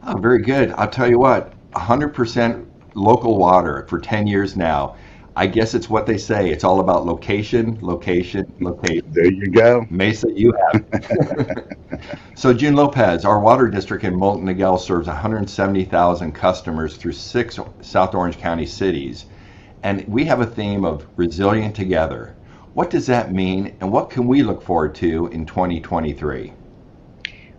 Oh, very good. I'll tell you what, 100% local water for 10 years now. I guess it's what they say. It's all about location, location, location. There you go. Mesa, you have it. So, June Lopez, our water district in Moulton, Niguel serves 170,000 customers through 6 South Orange County cities. And we have a theme of resilient together. What does that mean, and what can we look forward to in 2023?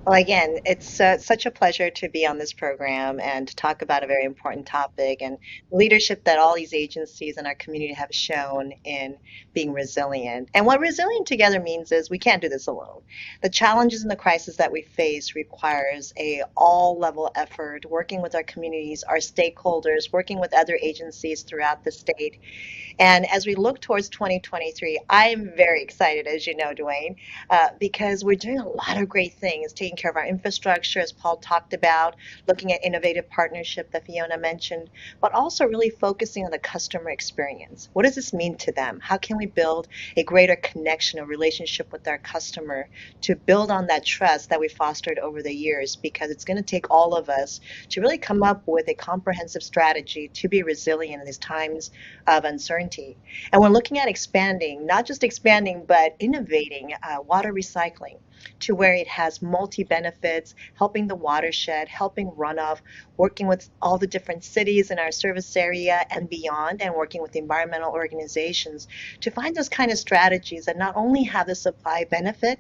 Well, again, it's such a pleasure to be on this program and to talk about a very important topic and leadership that all these agencies in our community have shown in being resilient. And what resilient together means is we can't do this alone. The challenges and the crisis that we face requires a all-level effort, working with our communities, our stakeholders, working with other agencies throughout the state. And as we look towards 2023, I'm very excited, as you know, Dwayne, because we're doing a lot of great things, taking care of our infrastructure, as Paul talked about, looking at innovative partnership that Fiona mentioned, but also really focusing on the customer experience. What does this mean to them? How can we build a greater connection, a relationship with our customer to build on that trust that we fostered over the years? Because it's going to take all of us to really come up with a comprehensive strategy to be resilient in these times of uncertainty. And we're looking at expanding, not just expanding, but innovating water recycling to where it has multi-benefits, helping the watershed, helping runoff, working with all the different cities in our service area and beyond, and working with environmental organizations to find those kind of strategies that not only have the supply benefit,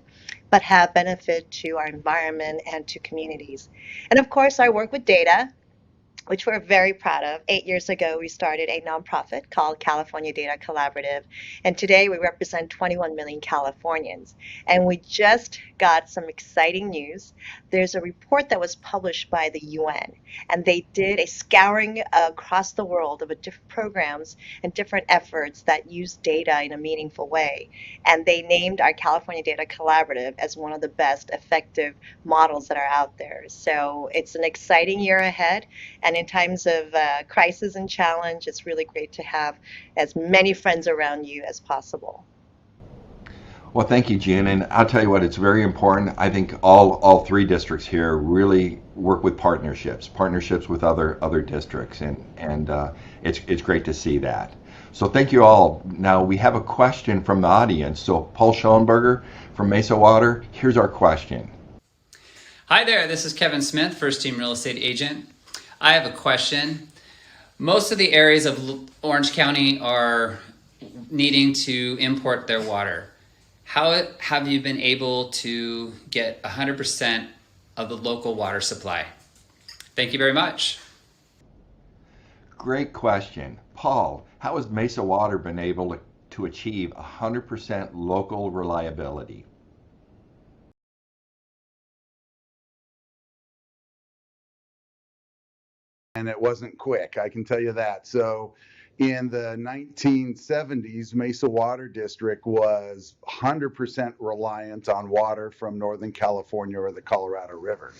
but have benefit to our environment and to communities. And of course, our work with data, which we're very proud of. 8 years ago, we started a nonprofit called California Data Collaborative, and today we represent 21 million Californians. And we just got some exciting news. There's a report that was published by the UN, and they did a scouring across the world of different programs and different efforts that use data in a meaningful way. And they named our California Data Collaborative as one of the best effective models that are out there. So it's an exciting year ahead. And in times of crisis and challenge, it's really great to have as many friends around you as possible. Well, thank you, June. And I'll tell you what, it's very important. I think all 3 districts here really work with partnerships with other districts, and it's great to see that. So thank you all. Now we have a question from the audience. So Paul Schoenberger from Mesa Water, here's our question. Hi there, this is Kevin Smith, first team real estate agent. I have a question. Most of the areas of Orange County are needing to import their water. How have you been able to get 100% of the local water supply? Thank you very much. Great question. Paul, how has Mesa Water been able to achieve 100% local reliability? And it wasn't quick, I can tell you that. So in the 1970s, Mesa Water District was 100% reliant on water from Northern California or the Colorado River.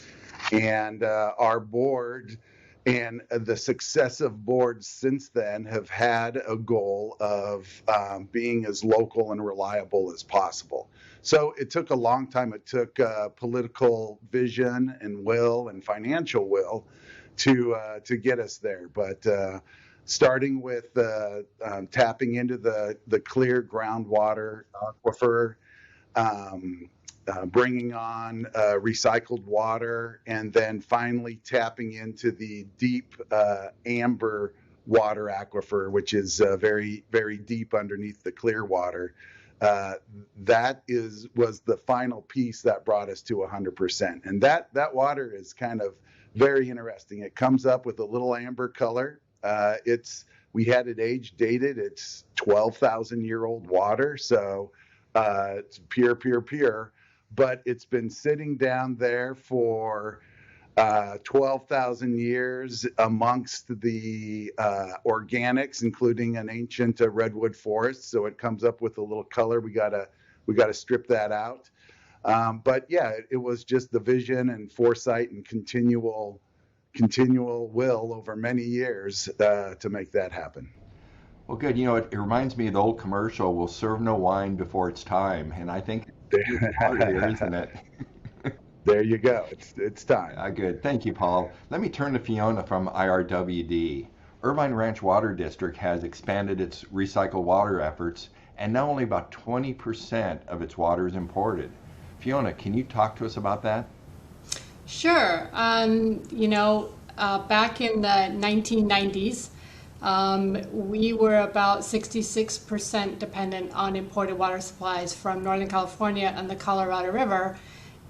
And our board and the successive boards since then have had a goal of being as local and reliable as possible. So it took a long time. It took political vision and will and financial will to get us there. But starting with tapping into the clear groundwater aquifer, bringing on recycled water, and then finally tapping into the deep amber water aquifer, which is very, very deep underneath the clear water. That was the final piece that brought us to 100%. And that water is kind of very interesting. It comes up with a little amber color. We had it age dated. It's 12,000-year-old water, so it's pure, pure, pure. But it's been sitting down there for 12,000 years amongst the organics, including an ancient redwood forest. So it comes up with a little color. We gotta strip that out. But yeah, it was just the vision and foresight and continual will over many years to make that happen. Well, good. It reminds me of the old commercial, "We'll serve no wine before it's time." And I think it's part of it, isn't it? There you go. It's time. Good. Thank you, Paul. Let me turn to Fiona from IRWD. Irvine Ranch Water District has expanded its recycled water efforts, and now only about 20% of its water is imported. Fiona, can you talk to us about that? Sure. Back in the 1990s, we were about 66% dependent on imported water supplies from Northern California and the Colorado River.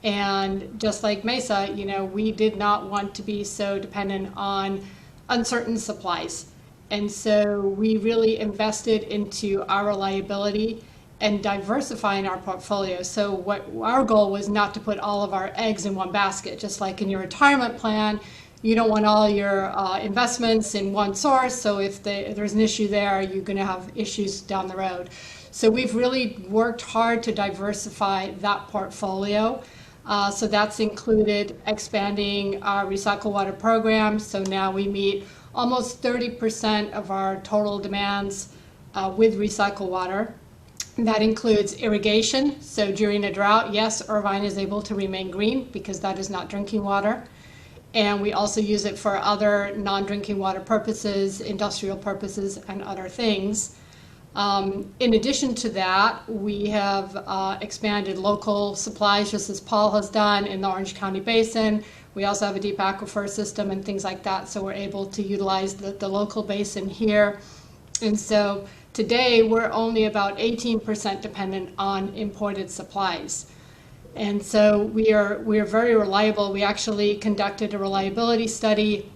And just like Mesa, we did not want to be so dependent on uncertain supplies. And so we really invested into our reliability and diversifying our portfolio. So what our goal was not to put all of our eggs in one basket. Just like in your retirement plan, you don't want all your investments in one source. So if there's an issue there, you're going to have issues down the road. So we've really worked hard to diversify that portfolio. So that's included expanding our recycled water program. So now we meet almost 30% of our total demands with recycled water. That includes irrigation. So during a drought, yes, Irvine is able to remain green because that is not drinking water. And we also use it for other non-drinking water purposes, industrial purposes, and other things. In addition to that, we have expanded local supplies, just as Paul has done in the Orange County Basin. We also have a deep aquifer system and things like that, so we're able to utilize the local basin here. And so today, we're only about 18% dependent on imported supplies. And so we are very reliable. We actually conducted a reliability study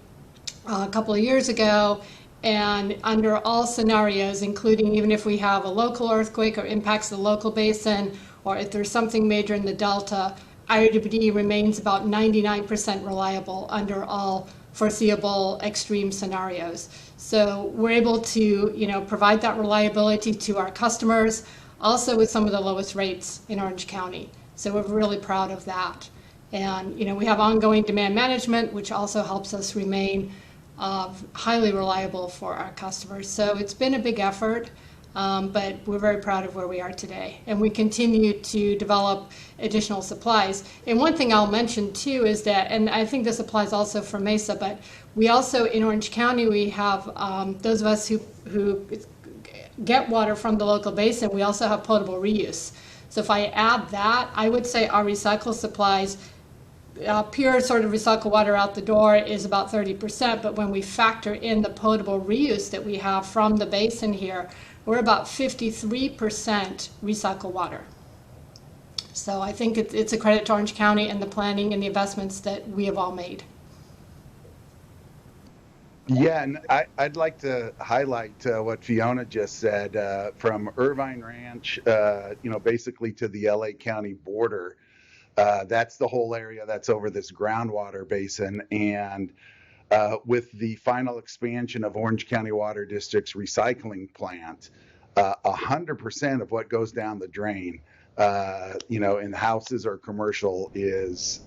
a couple of years ago, and under all scenarios, including even if we have a local earthquake or impacts the local basin, or if there's something major in the delta, IRWD remains about 99% reliable under all foreseeable extreme scenarios. So we're able to, provide that reliability to our customers, also with some of the lowest rates in Orange County. So we're really proud of that. And, we have ongoing demand management, which also helps us remain highly reliable for our customers. So it's been a big effort, but we're very proud of where we are today. And we continue to develop additional supplies. And one thing I'll mention too is that, and I think this applies also for Mesa, but we also in Orange County, we have those of us who get water from the local basin, we also have potable reuse. So if I add that, I would say our recycled supplies, pure sort of recycled water out the door is about 30%, but when we factor in the potable reuse that we have from the basin here, we're about 53% recycled water. So I think it's a credit to Orange County and the planning and the investments that we have all made. Yeah, and I'd like to highlight what Fiona just said from Irvine Ranch, basically to the LA County border. That's the whole area that's over this groundwater basin. And with the final expansion of Orange County Water District's recycling plant, 100% of what goes down the drain, in houses or commercial is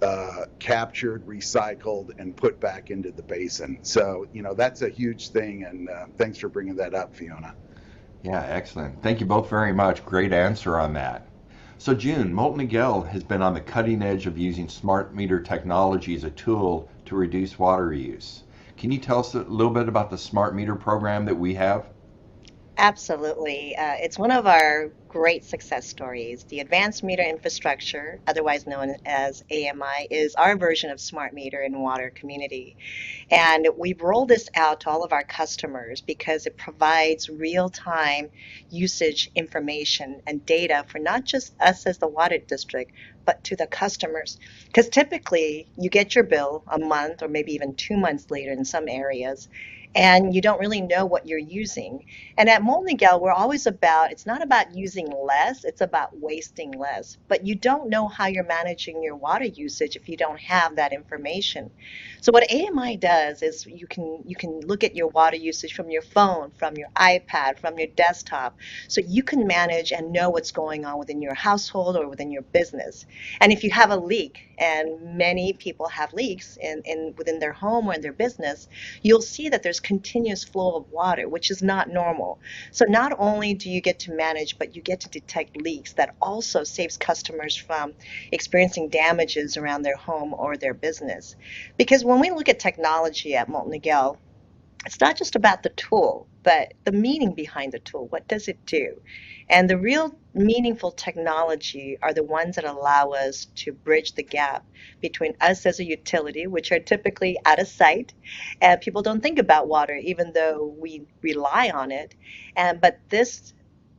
captured, recycled, and put back into the basin. So, that's a huge thing. And thanks for bringing that up, Fiona. Yeah, excellent. Thank you both very much. Great answer on that. So June, Moulton Niguel has been on the cutting edge of using smart meter technology as a tool to reduce water use. Can you tell us a little bit about the smart meter program that we have? Absolutely. It's one of our great success stories. The Advanced Meter Infrastructure, otherwise known as AMI, is our version of smart meter in water community. And we've rolled this out to all of our customers because it provides real-time usage information and data for not just us as the water district, but to the customers. Because typically you get your bill a month or maybe even 2 months later in some areas, and you don't really know what you're using. And at Molten we're always about, it's not about using less, it's about wasting less. But you don't know how you're managing your water usage if you don't have that information. So what AMI does is you can look at your water usage from your phone, from your iPad, from your desktop, so you can manage and know what's going on within your household or within your business. And if you have a leak, and many people have leaks in within their home or in their business, you'll see that there's continuous flow of water, which is not normal. So not only do you get to manage, but you get to detect leaks that also saves customers from experiencing damages around their home or their business. Because when we look at technology at Molten Niguel, it's not just about the tool, but the meaning behind the tool. What does it do? And the real meaningful technology are the ones that allow us to bridge the gap between us as a utility, which are typically out of sight, and people don't think about water, even though we rely on it. But this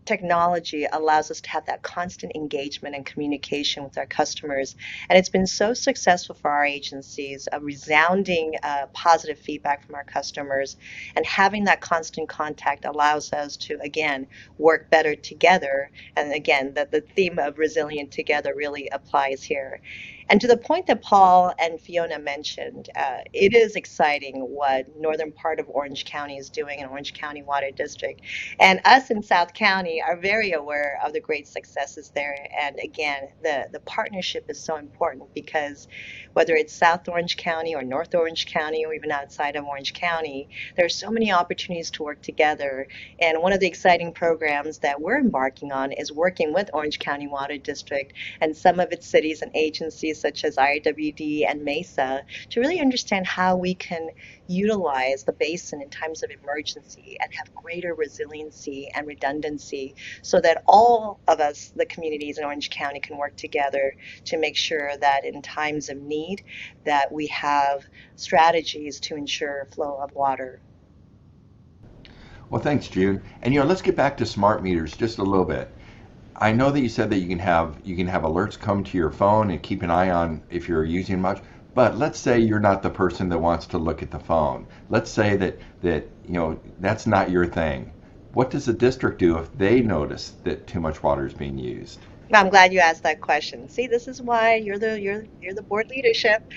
technology allows us to have that constant engagement and communication with our customers. And it's been so successful for our agencies, a resounding positive feedback from our customers. And having that constant contact allows us to, again, work better together. And again, the theme of resilient together really applies here. And to the point that Paul and Fiona mentioned, it is exciting what northern part of Orange County is doing in Orange County Water District. And us in South County are very aware of the great successes there. And again, the partnership is so important because whether it's South Orange County or North Orange County or even outside of Orange County, there are so many opportunities to work together. And one of the exciting programs that we're embarking on is working with Orange County Water District and some of its cities and agencies such as IWD and Mesa to really understand how we can utilize the basin in times of emergency and have greater resiliency and redundancy so that all of us, the communities in Orange County, can work together to make sure that in times of need that we have strategies to ensure flow of water. Well, thanks, June. And let's get back to smart meters just a little bit. I know that you said that you can have alerts come to your phone and keep an eye on if you're using much. But let's say you're not the person that wants to look at the phone. Let's say that that's not your thing. What does the district do if they notice that too much water is being used? I'm glad you asked that question. See, this is why you're the board leadership.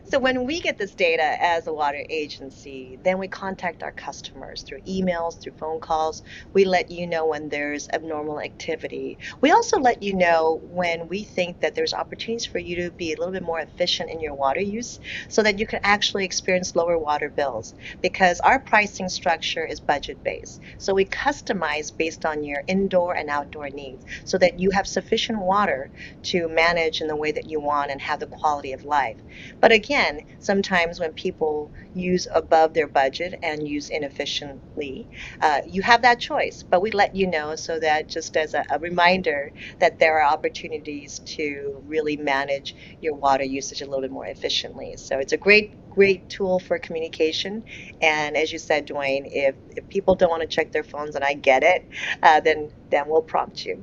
So when we get this data as a water agency, then we contact our customers through emails, through phone calls. We let you know when there's abnormal activity. We also let you know when we think that there's opportunities for you to be a little bit more efficient in your water use so that you can actually experience lower water bills because our pricing structure is budget based. So we customize based on your indoor and outdoor needs so that you have sufficient water to manage in the way that you want and have the quality of life. But again, sometimes when people use above their budget and use inefficiently, you have that choice. But we let you know so that just as a reminder that there are opportunities to really manage your water usage a little bit more efficiently. So it's a great tool for communication. And as you said, Dwayne, if people don't want to check their phones, and I get it, then we'll prompt you.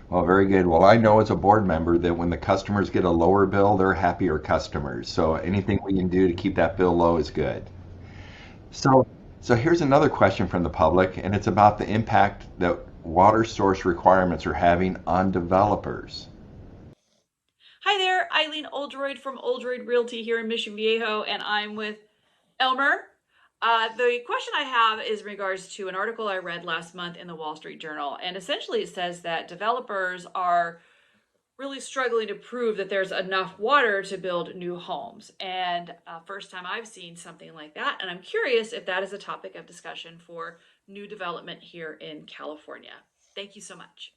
Well, very good. Well, I know as a board member that when the customers get a lower bill, they're happier customers. So anything we can do to keep that bill low is good. So here's another question from the public, and it's about the impact that water source requirements are having on developers. Hi there, Eileen Oldroyd from Oldroyd Realty here in Mission Viejo, and I'm with Elmer. The question I have is in regards to an article I read last month in the Wall Street Journal, and essentially it says that developers are really struggling to prove that there's enough water to build new homes. And first time I've seen something like that, and I'm curious if that is a topic of discussion for new development here in California. Thank you so much.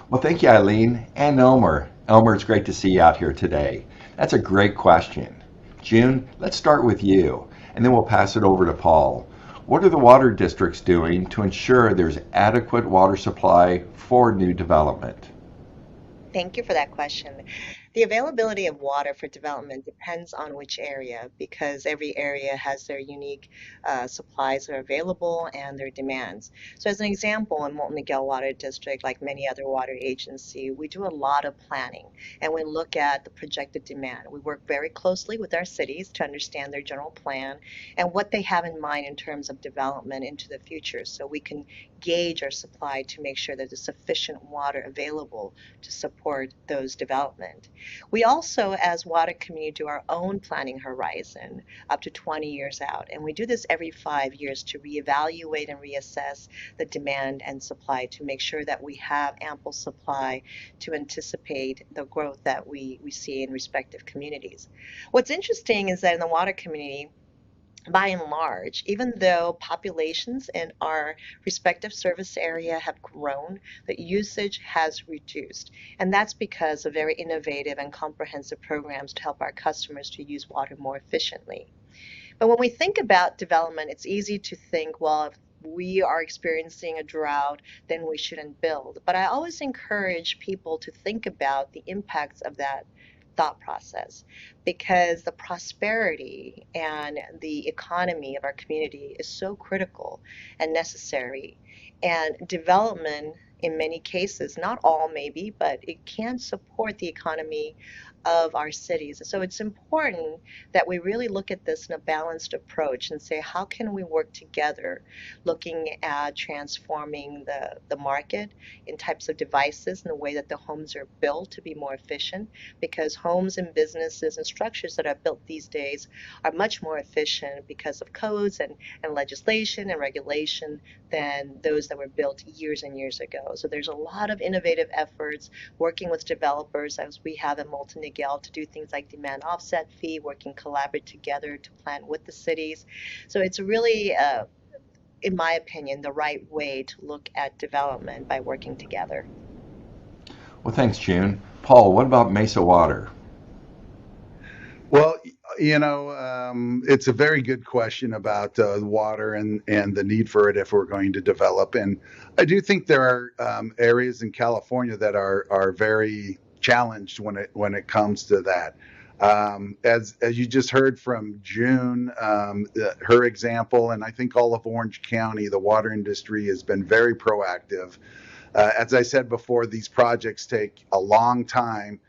Well, thank you, Eileen, and Elmer. Elmer, it's great to see you out here today. That's a great question. June, let's start with you, and then we'll pass it over to Paul. What are the water districts doing to ensure there's adequate water supply for new development? Thank you for that question. The availability of water for development depends on which area because every area has their unique supplies that are available and their demands. So as an example, in Moulton Niguel Water District, like many other water agency, we do a lot of planning and we look at the projected demand. We work very closely with our cities to understand their general plan and what they have in mind in terms of development into the future so we can gauge our supply to make sure that there's sufficient water available to support those development. We also, as water community, do our own planning horizon up to 20 years out. And we do this every 5 years to reevaluate and reassess the demand and supply to make sure that we have ample supply to anticipate the growth that we see in respective communities. What's interesting is that in the water community, by and large, even though populations in our respective service area have grown, the usage has reduced. And that's because of very innovative and comprehensive programs to help our customers to use water more efficiently. But when we think about development, it's easy to think, well, if we are experiencing a drought, then we shouldn't build. But I always encourage people to think about the impacts of that thought process because the prosperity and the economy of our community is so critical and necessary. And development, in many cases, not all maybe, but it can support the economy of our cities. So it's important that we really look at this in a balanced approach and say, how can we work together looking at transforming the market in types of devices and the way that the homes are built to be more efficient? Because homes and businesses and structures that are built these days are much more efficient because of codes and legislation and regulation than those that were built years and years ago. So there's a lot of innovative efforts working with developers as we have in Moulton Niguel to do things like demand offset fee, working collaborate together to plan with the cities. So it's really, in my opinion, the right way to look at development by working together. Well, thanks, June. Paul, what about Mesa Water? Well, it's a very good question about water and the need for it if we're going to develop. And I do think there are areas in California that are very challenged when it comes to that. As you just heard from June, her example, and I think all of Orange County, the water industry has been very proactive. As I said before, these projects take a long time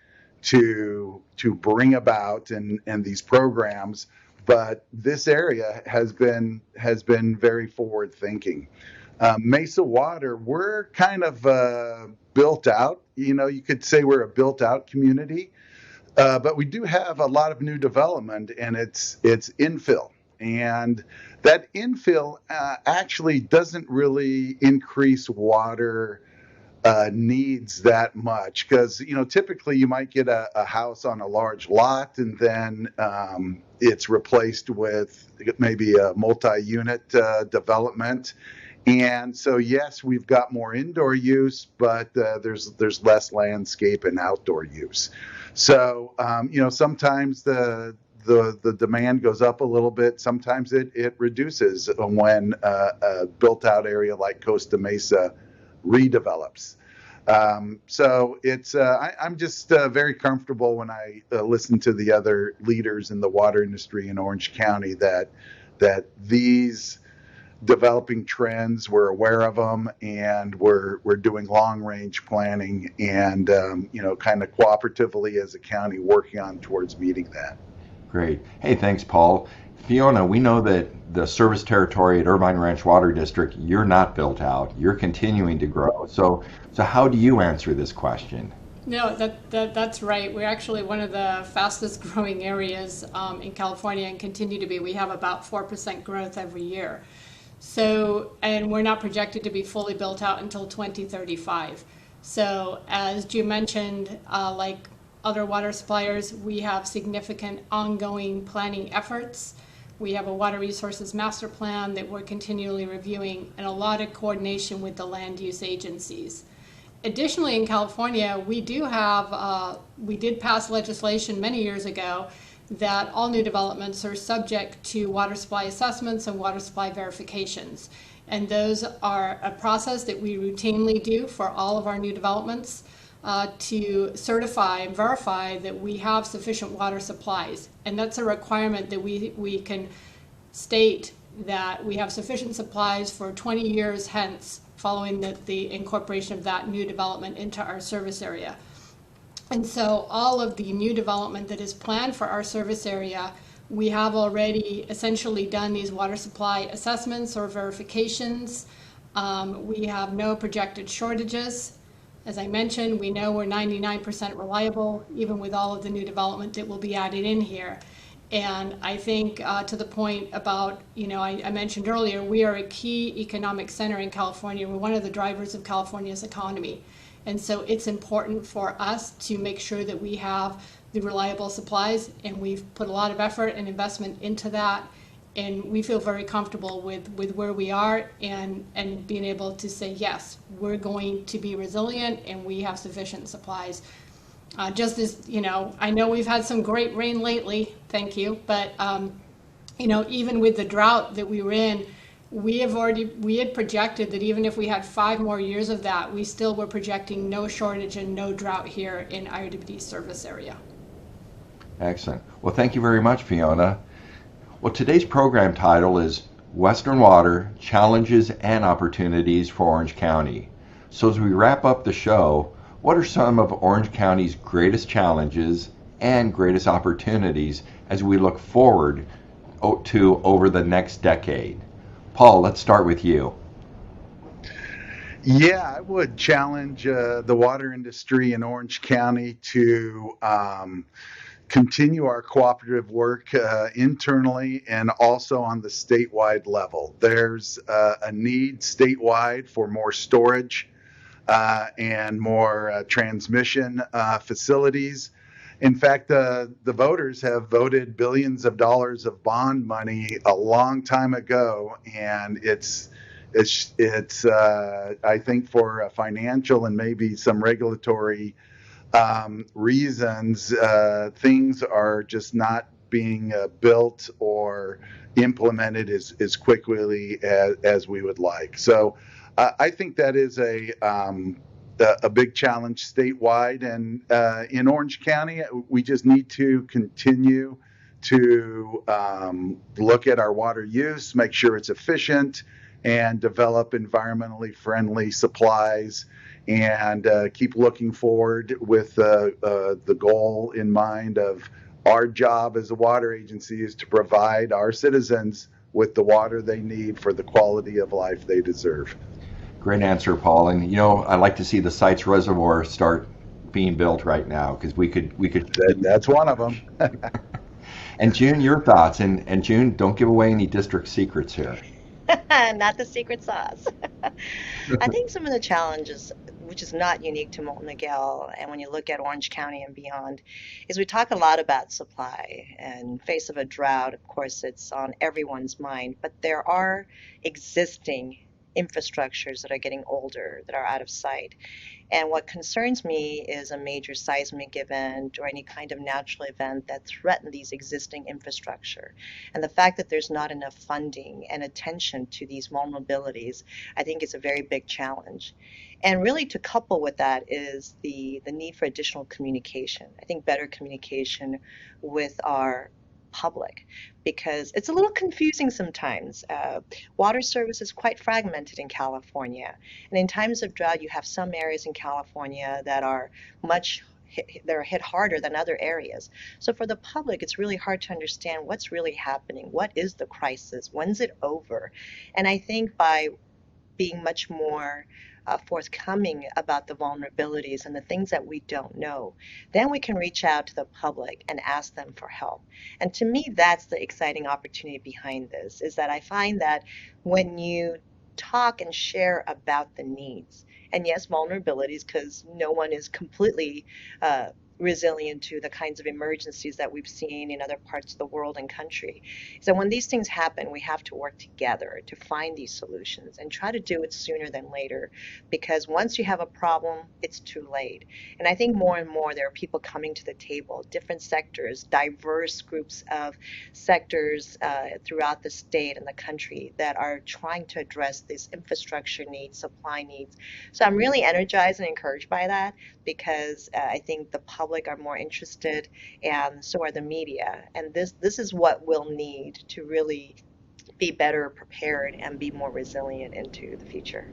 to bring about and these programs, but this area has been very forward thinking. Mesa Water, we're kind of built out. You could say we're a built out community, but we do have a lot of new development, and it's infill. And that infill actually doesn't really increase water needs that much because typically you might get a house on a large lot and then it's replaced with maybe a multi-unit development. And so yes, we've got more indoor use, but there's less landscape and outdoor use. So sometimes the demand goes up a little bit. Sometimes it reduces when a built out area like Costa Mesa redevelops. So it's I'm just very comfortable when I listen to the other leaders in the water industry in Orange County that these developing trends, we're aware of them, and we're doing long range planning and kind of cooperatively as a county working on towards meeting that. Great. Hey, thanks, Paul. Fiona, we know that the service territory at Irvine Ranch Water District, you're not built out. You're continuing to grow. So how do you answer this question? No, that's right. We're actually one of the fastest growing areas in California and continue to be. We have about 4% growth every year. So, and we're not projected to be fully built out until 2035. So as you mentioned, like other water suppliers, we have significant ongoing planning efforts. We have a water resources master plan that we're continually reviewing and a lot of coordination with the land use agencies. additionally, in California, we did pass legislation many years ago that all new developments are subject to water supply assessments and water supply verifications. And those are a process that we routinely do for all of our new developments to certify and verify that we have sufficient water supplies. And that's a requirement that we can state that we have sufficient supplies for 20 years hence following the incorporation of that new development into our service area. And so all of the new development that is planned for our service area, we have already essentially done these water supply assessments or verifications. We have no projected shortages. As I mentioned, we know we're 99% reliable, even with all of the new development that will be added in here. And I think to the point about, I mentioned earlier, we are a key economic center in California. We're one of the drivers of California's economy. And so it's important for us to make sure that we have the reliable supplies, and we've put a lot of effort and investment into that. And we feel very comfortable with where we are and being able to say, yes, we're going to be resilient and we have sufficient supplies. Just as, I know we've had some great rain lately, thank you, but, even with the drought that we were in, we had projected that even if we had 5 more years of that, we still were projecting no shortage and no drought here in IRWD service area. Excellent. Well, thank you very much, Fiona. Well, today's program title is Western Water, Challenges and Opportunities for Orange County. So as we wrap up the show, what are some of Orange County's greatest challenges and greatest opportunities as we look forward to over the next decade? Paul, let's start with you. Yeah, I would challenge the water industry in Orange County to continue our cooperative work internally and also on the statewide level. There's a need statewide for more storage and more transmission facilities. In fact, the voters have voted billions of dollars of bond money a long time ago, and it's I think for financial and maybe some regulatory reasons, things are just not being built or implemented as quickly as we would like. So I think that is a big challenge statewide, and in Orange County, we just need to continue to look at our water use, make sure it's efficient, and develop environmentally friendly supplies, and keep looking forward with the goal in mind of our job as a water agency is to provide our citizens with the water they need for the quality of life they deserve. Great answer, Paul. And I'd like to see the Sites Reservoir start being built right now, because we could. That's one of them. And June, your thoughts? And June, don't give away any district secrets here. Not the secret sauce. I think some of the challenges, which is not unique to Moulton Niguel, and when you look at Orange County and beyond, is we talk a lot about supply. And in face of a drought, of course, it's on everyone's mind. But there are existing infrastructures that are getting older, that are out of sight. And what concerns me is a major seismic event or any kind of natural event that threaten these existing infrastructure. And the fact that there's not enough funding and attention to these vulnerabilities, I think is a very big challenge. And really to couple with that is the need for additional communication. I think better communication with our public, because it's a little confusing sometimes. Water service is quite fragmented in California, and in times of drought, you have some areas in California that are they're hit harder than other areas. So for the public, it's really hard to understand what's really happening. What is the crisis? When's it over? And I think by being much more forthcoming about the vulnerabilities and the things that we don't know, then we can reach out to the public and ask them for help. And to me, that's the exciting opportunity behind this, is that I find that when you talk and share about the needs, and yes, vulnerabilities, because no one is completely resilient to the kinds of emergencies that we've seen in other parts of the world and country. So when these things happen, we have to work together to find these solutions and try to do it sooner than later, because once you have a problem, it's too late. And I think more and more there are people coming to the table, different sectors, diverse groups of sectors throughout the state and the country that are trying to address these infrastructure needs, supply needs. So I'm really energized and encouraged by that, because I think the public are more interested, and so are the media. And this is what we'll need to really be better prepared and be more resilient into the future.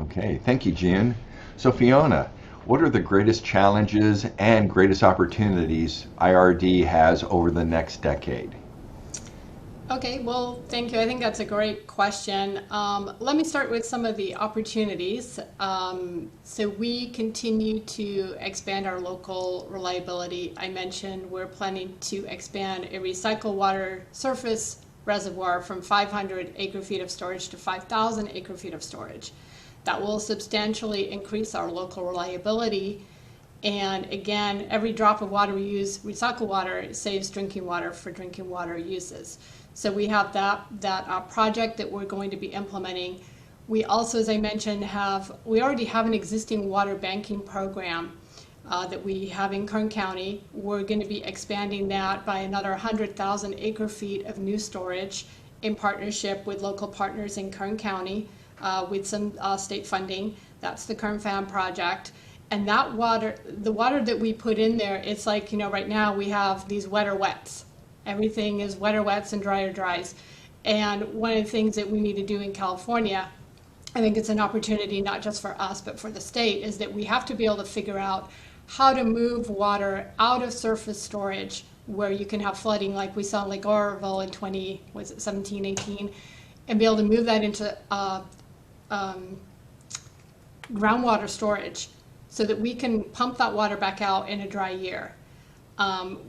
Okay, thank you, June. So Fiona, what are the greatest challenges and greatest opportunities IRD has over the next decade? Okay, well, thank you. I think that's a great question. Let me start with some of the opportunities. So we continue to expand our local reliability. I mentioned we're planning to expand a recycled water surface reservoir from 500 acre-feet of storage to 5,000 acre-feet of storage. That will substantially increase our local reliability. And again, every drop of water we use, recycled water, saves drinking water for drinking water uses. So we have that project that we're going to be implementing. We also, as I mentioned, we already have an existing water banking program that we have in Kern County. We're going to be expanding that by another 100,000 acre-feet of new storage in partnership with local partners in Kern County with some state funding. That's the Kern Fam project. And that water, the water that we put in there, it's like, right now we have these wetter wets. Everything is wetter wets and drier dries. And one of the things that we need to do in California, I think it's an opportunity not just for us, but for the state, is that we have to be able to figure out how to move water out of surface storage where you can have flooding like we saw in Lake Oroville in 2017, 18, and be able to move that into groundwater storage so that we can pump that water back out in a dry year.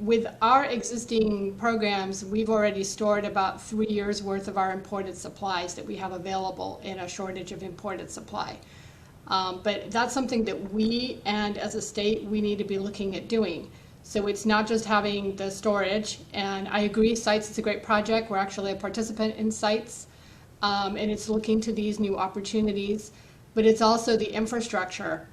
With our existing programs, we've already stored about 3 years worth of our imported supplies that we have available in a shortage of imported supply. But that's something that we, and as a state, we need to be looking at doing. So it's not just having the storage, and I agree, sites is a great project. We're actually a participant in sites, and it's looking to these new opportunities, but it's also the infrastructure,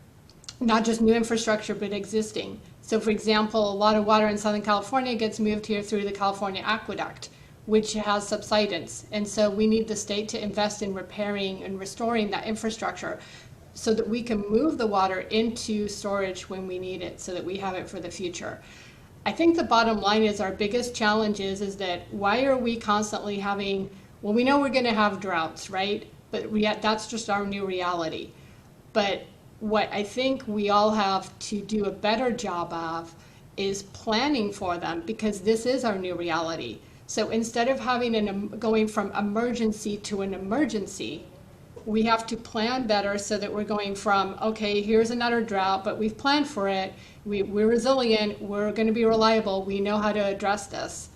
not just new infrastructure, but existing. So for example, a lot of water in Southern California gets moved here through the California Aqueduct, which has subsidence. And so we need the state to invest in repairing and restoring that infrastructure so that we can move the water into storage when we need it, so that we have it for the future. I think the bottom line is our biggest challenge is that why are we constantly having, well, we know we're going to have droughts, right? But that's just our new reality. But what I think we all have to do a better job of is planning for them, because this is our new reality. So instead of going from emergency to an emergency, we have to plan better so that we're going from, okay, here's another drought, but we've planned for it. We're resilient. We're going to be reliable. We know how to address this.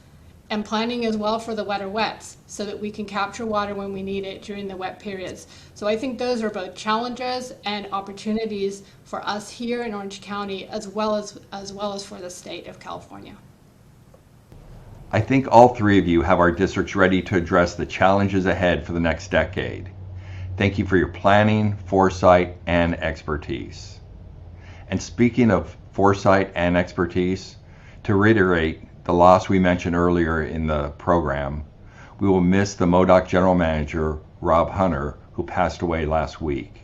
And planning as well for the wetter wets so that we can capture water when we need it during the wet periods. So I think those are both challenges and opportunities for us here in Orange County, as well as for the state of California. I think all three of you have our districts ready to address the challenges ahead for the next decade. Thank you for your planning, foresight, and expertise. And speaking of foresight and expertise, to reiterate the loss we mentioned earlier in the program, we will miss the MoDOC General Manager, Rob Hunter, who passed away last week.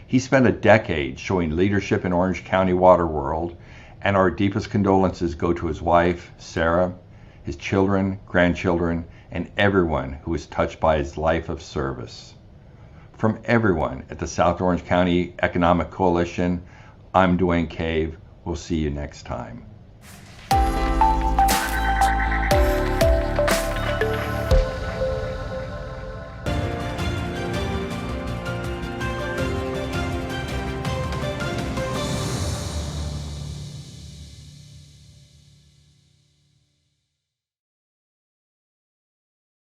He spent a decade showing leadership in Orange County water world, and our deepest condolences go to his wife, Sarah, his children, grandchildren, and everyone who was touched by his life of service. From everyone at the South Orange County Economic Coalition, I'm Dwayne Cave. We'll see you next time.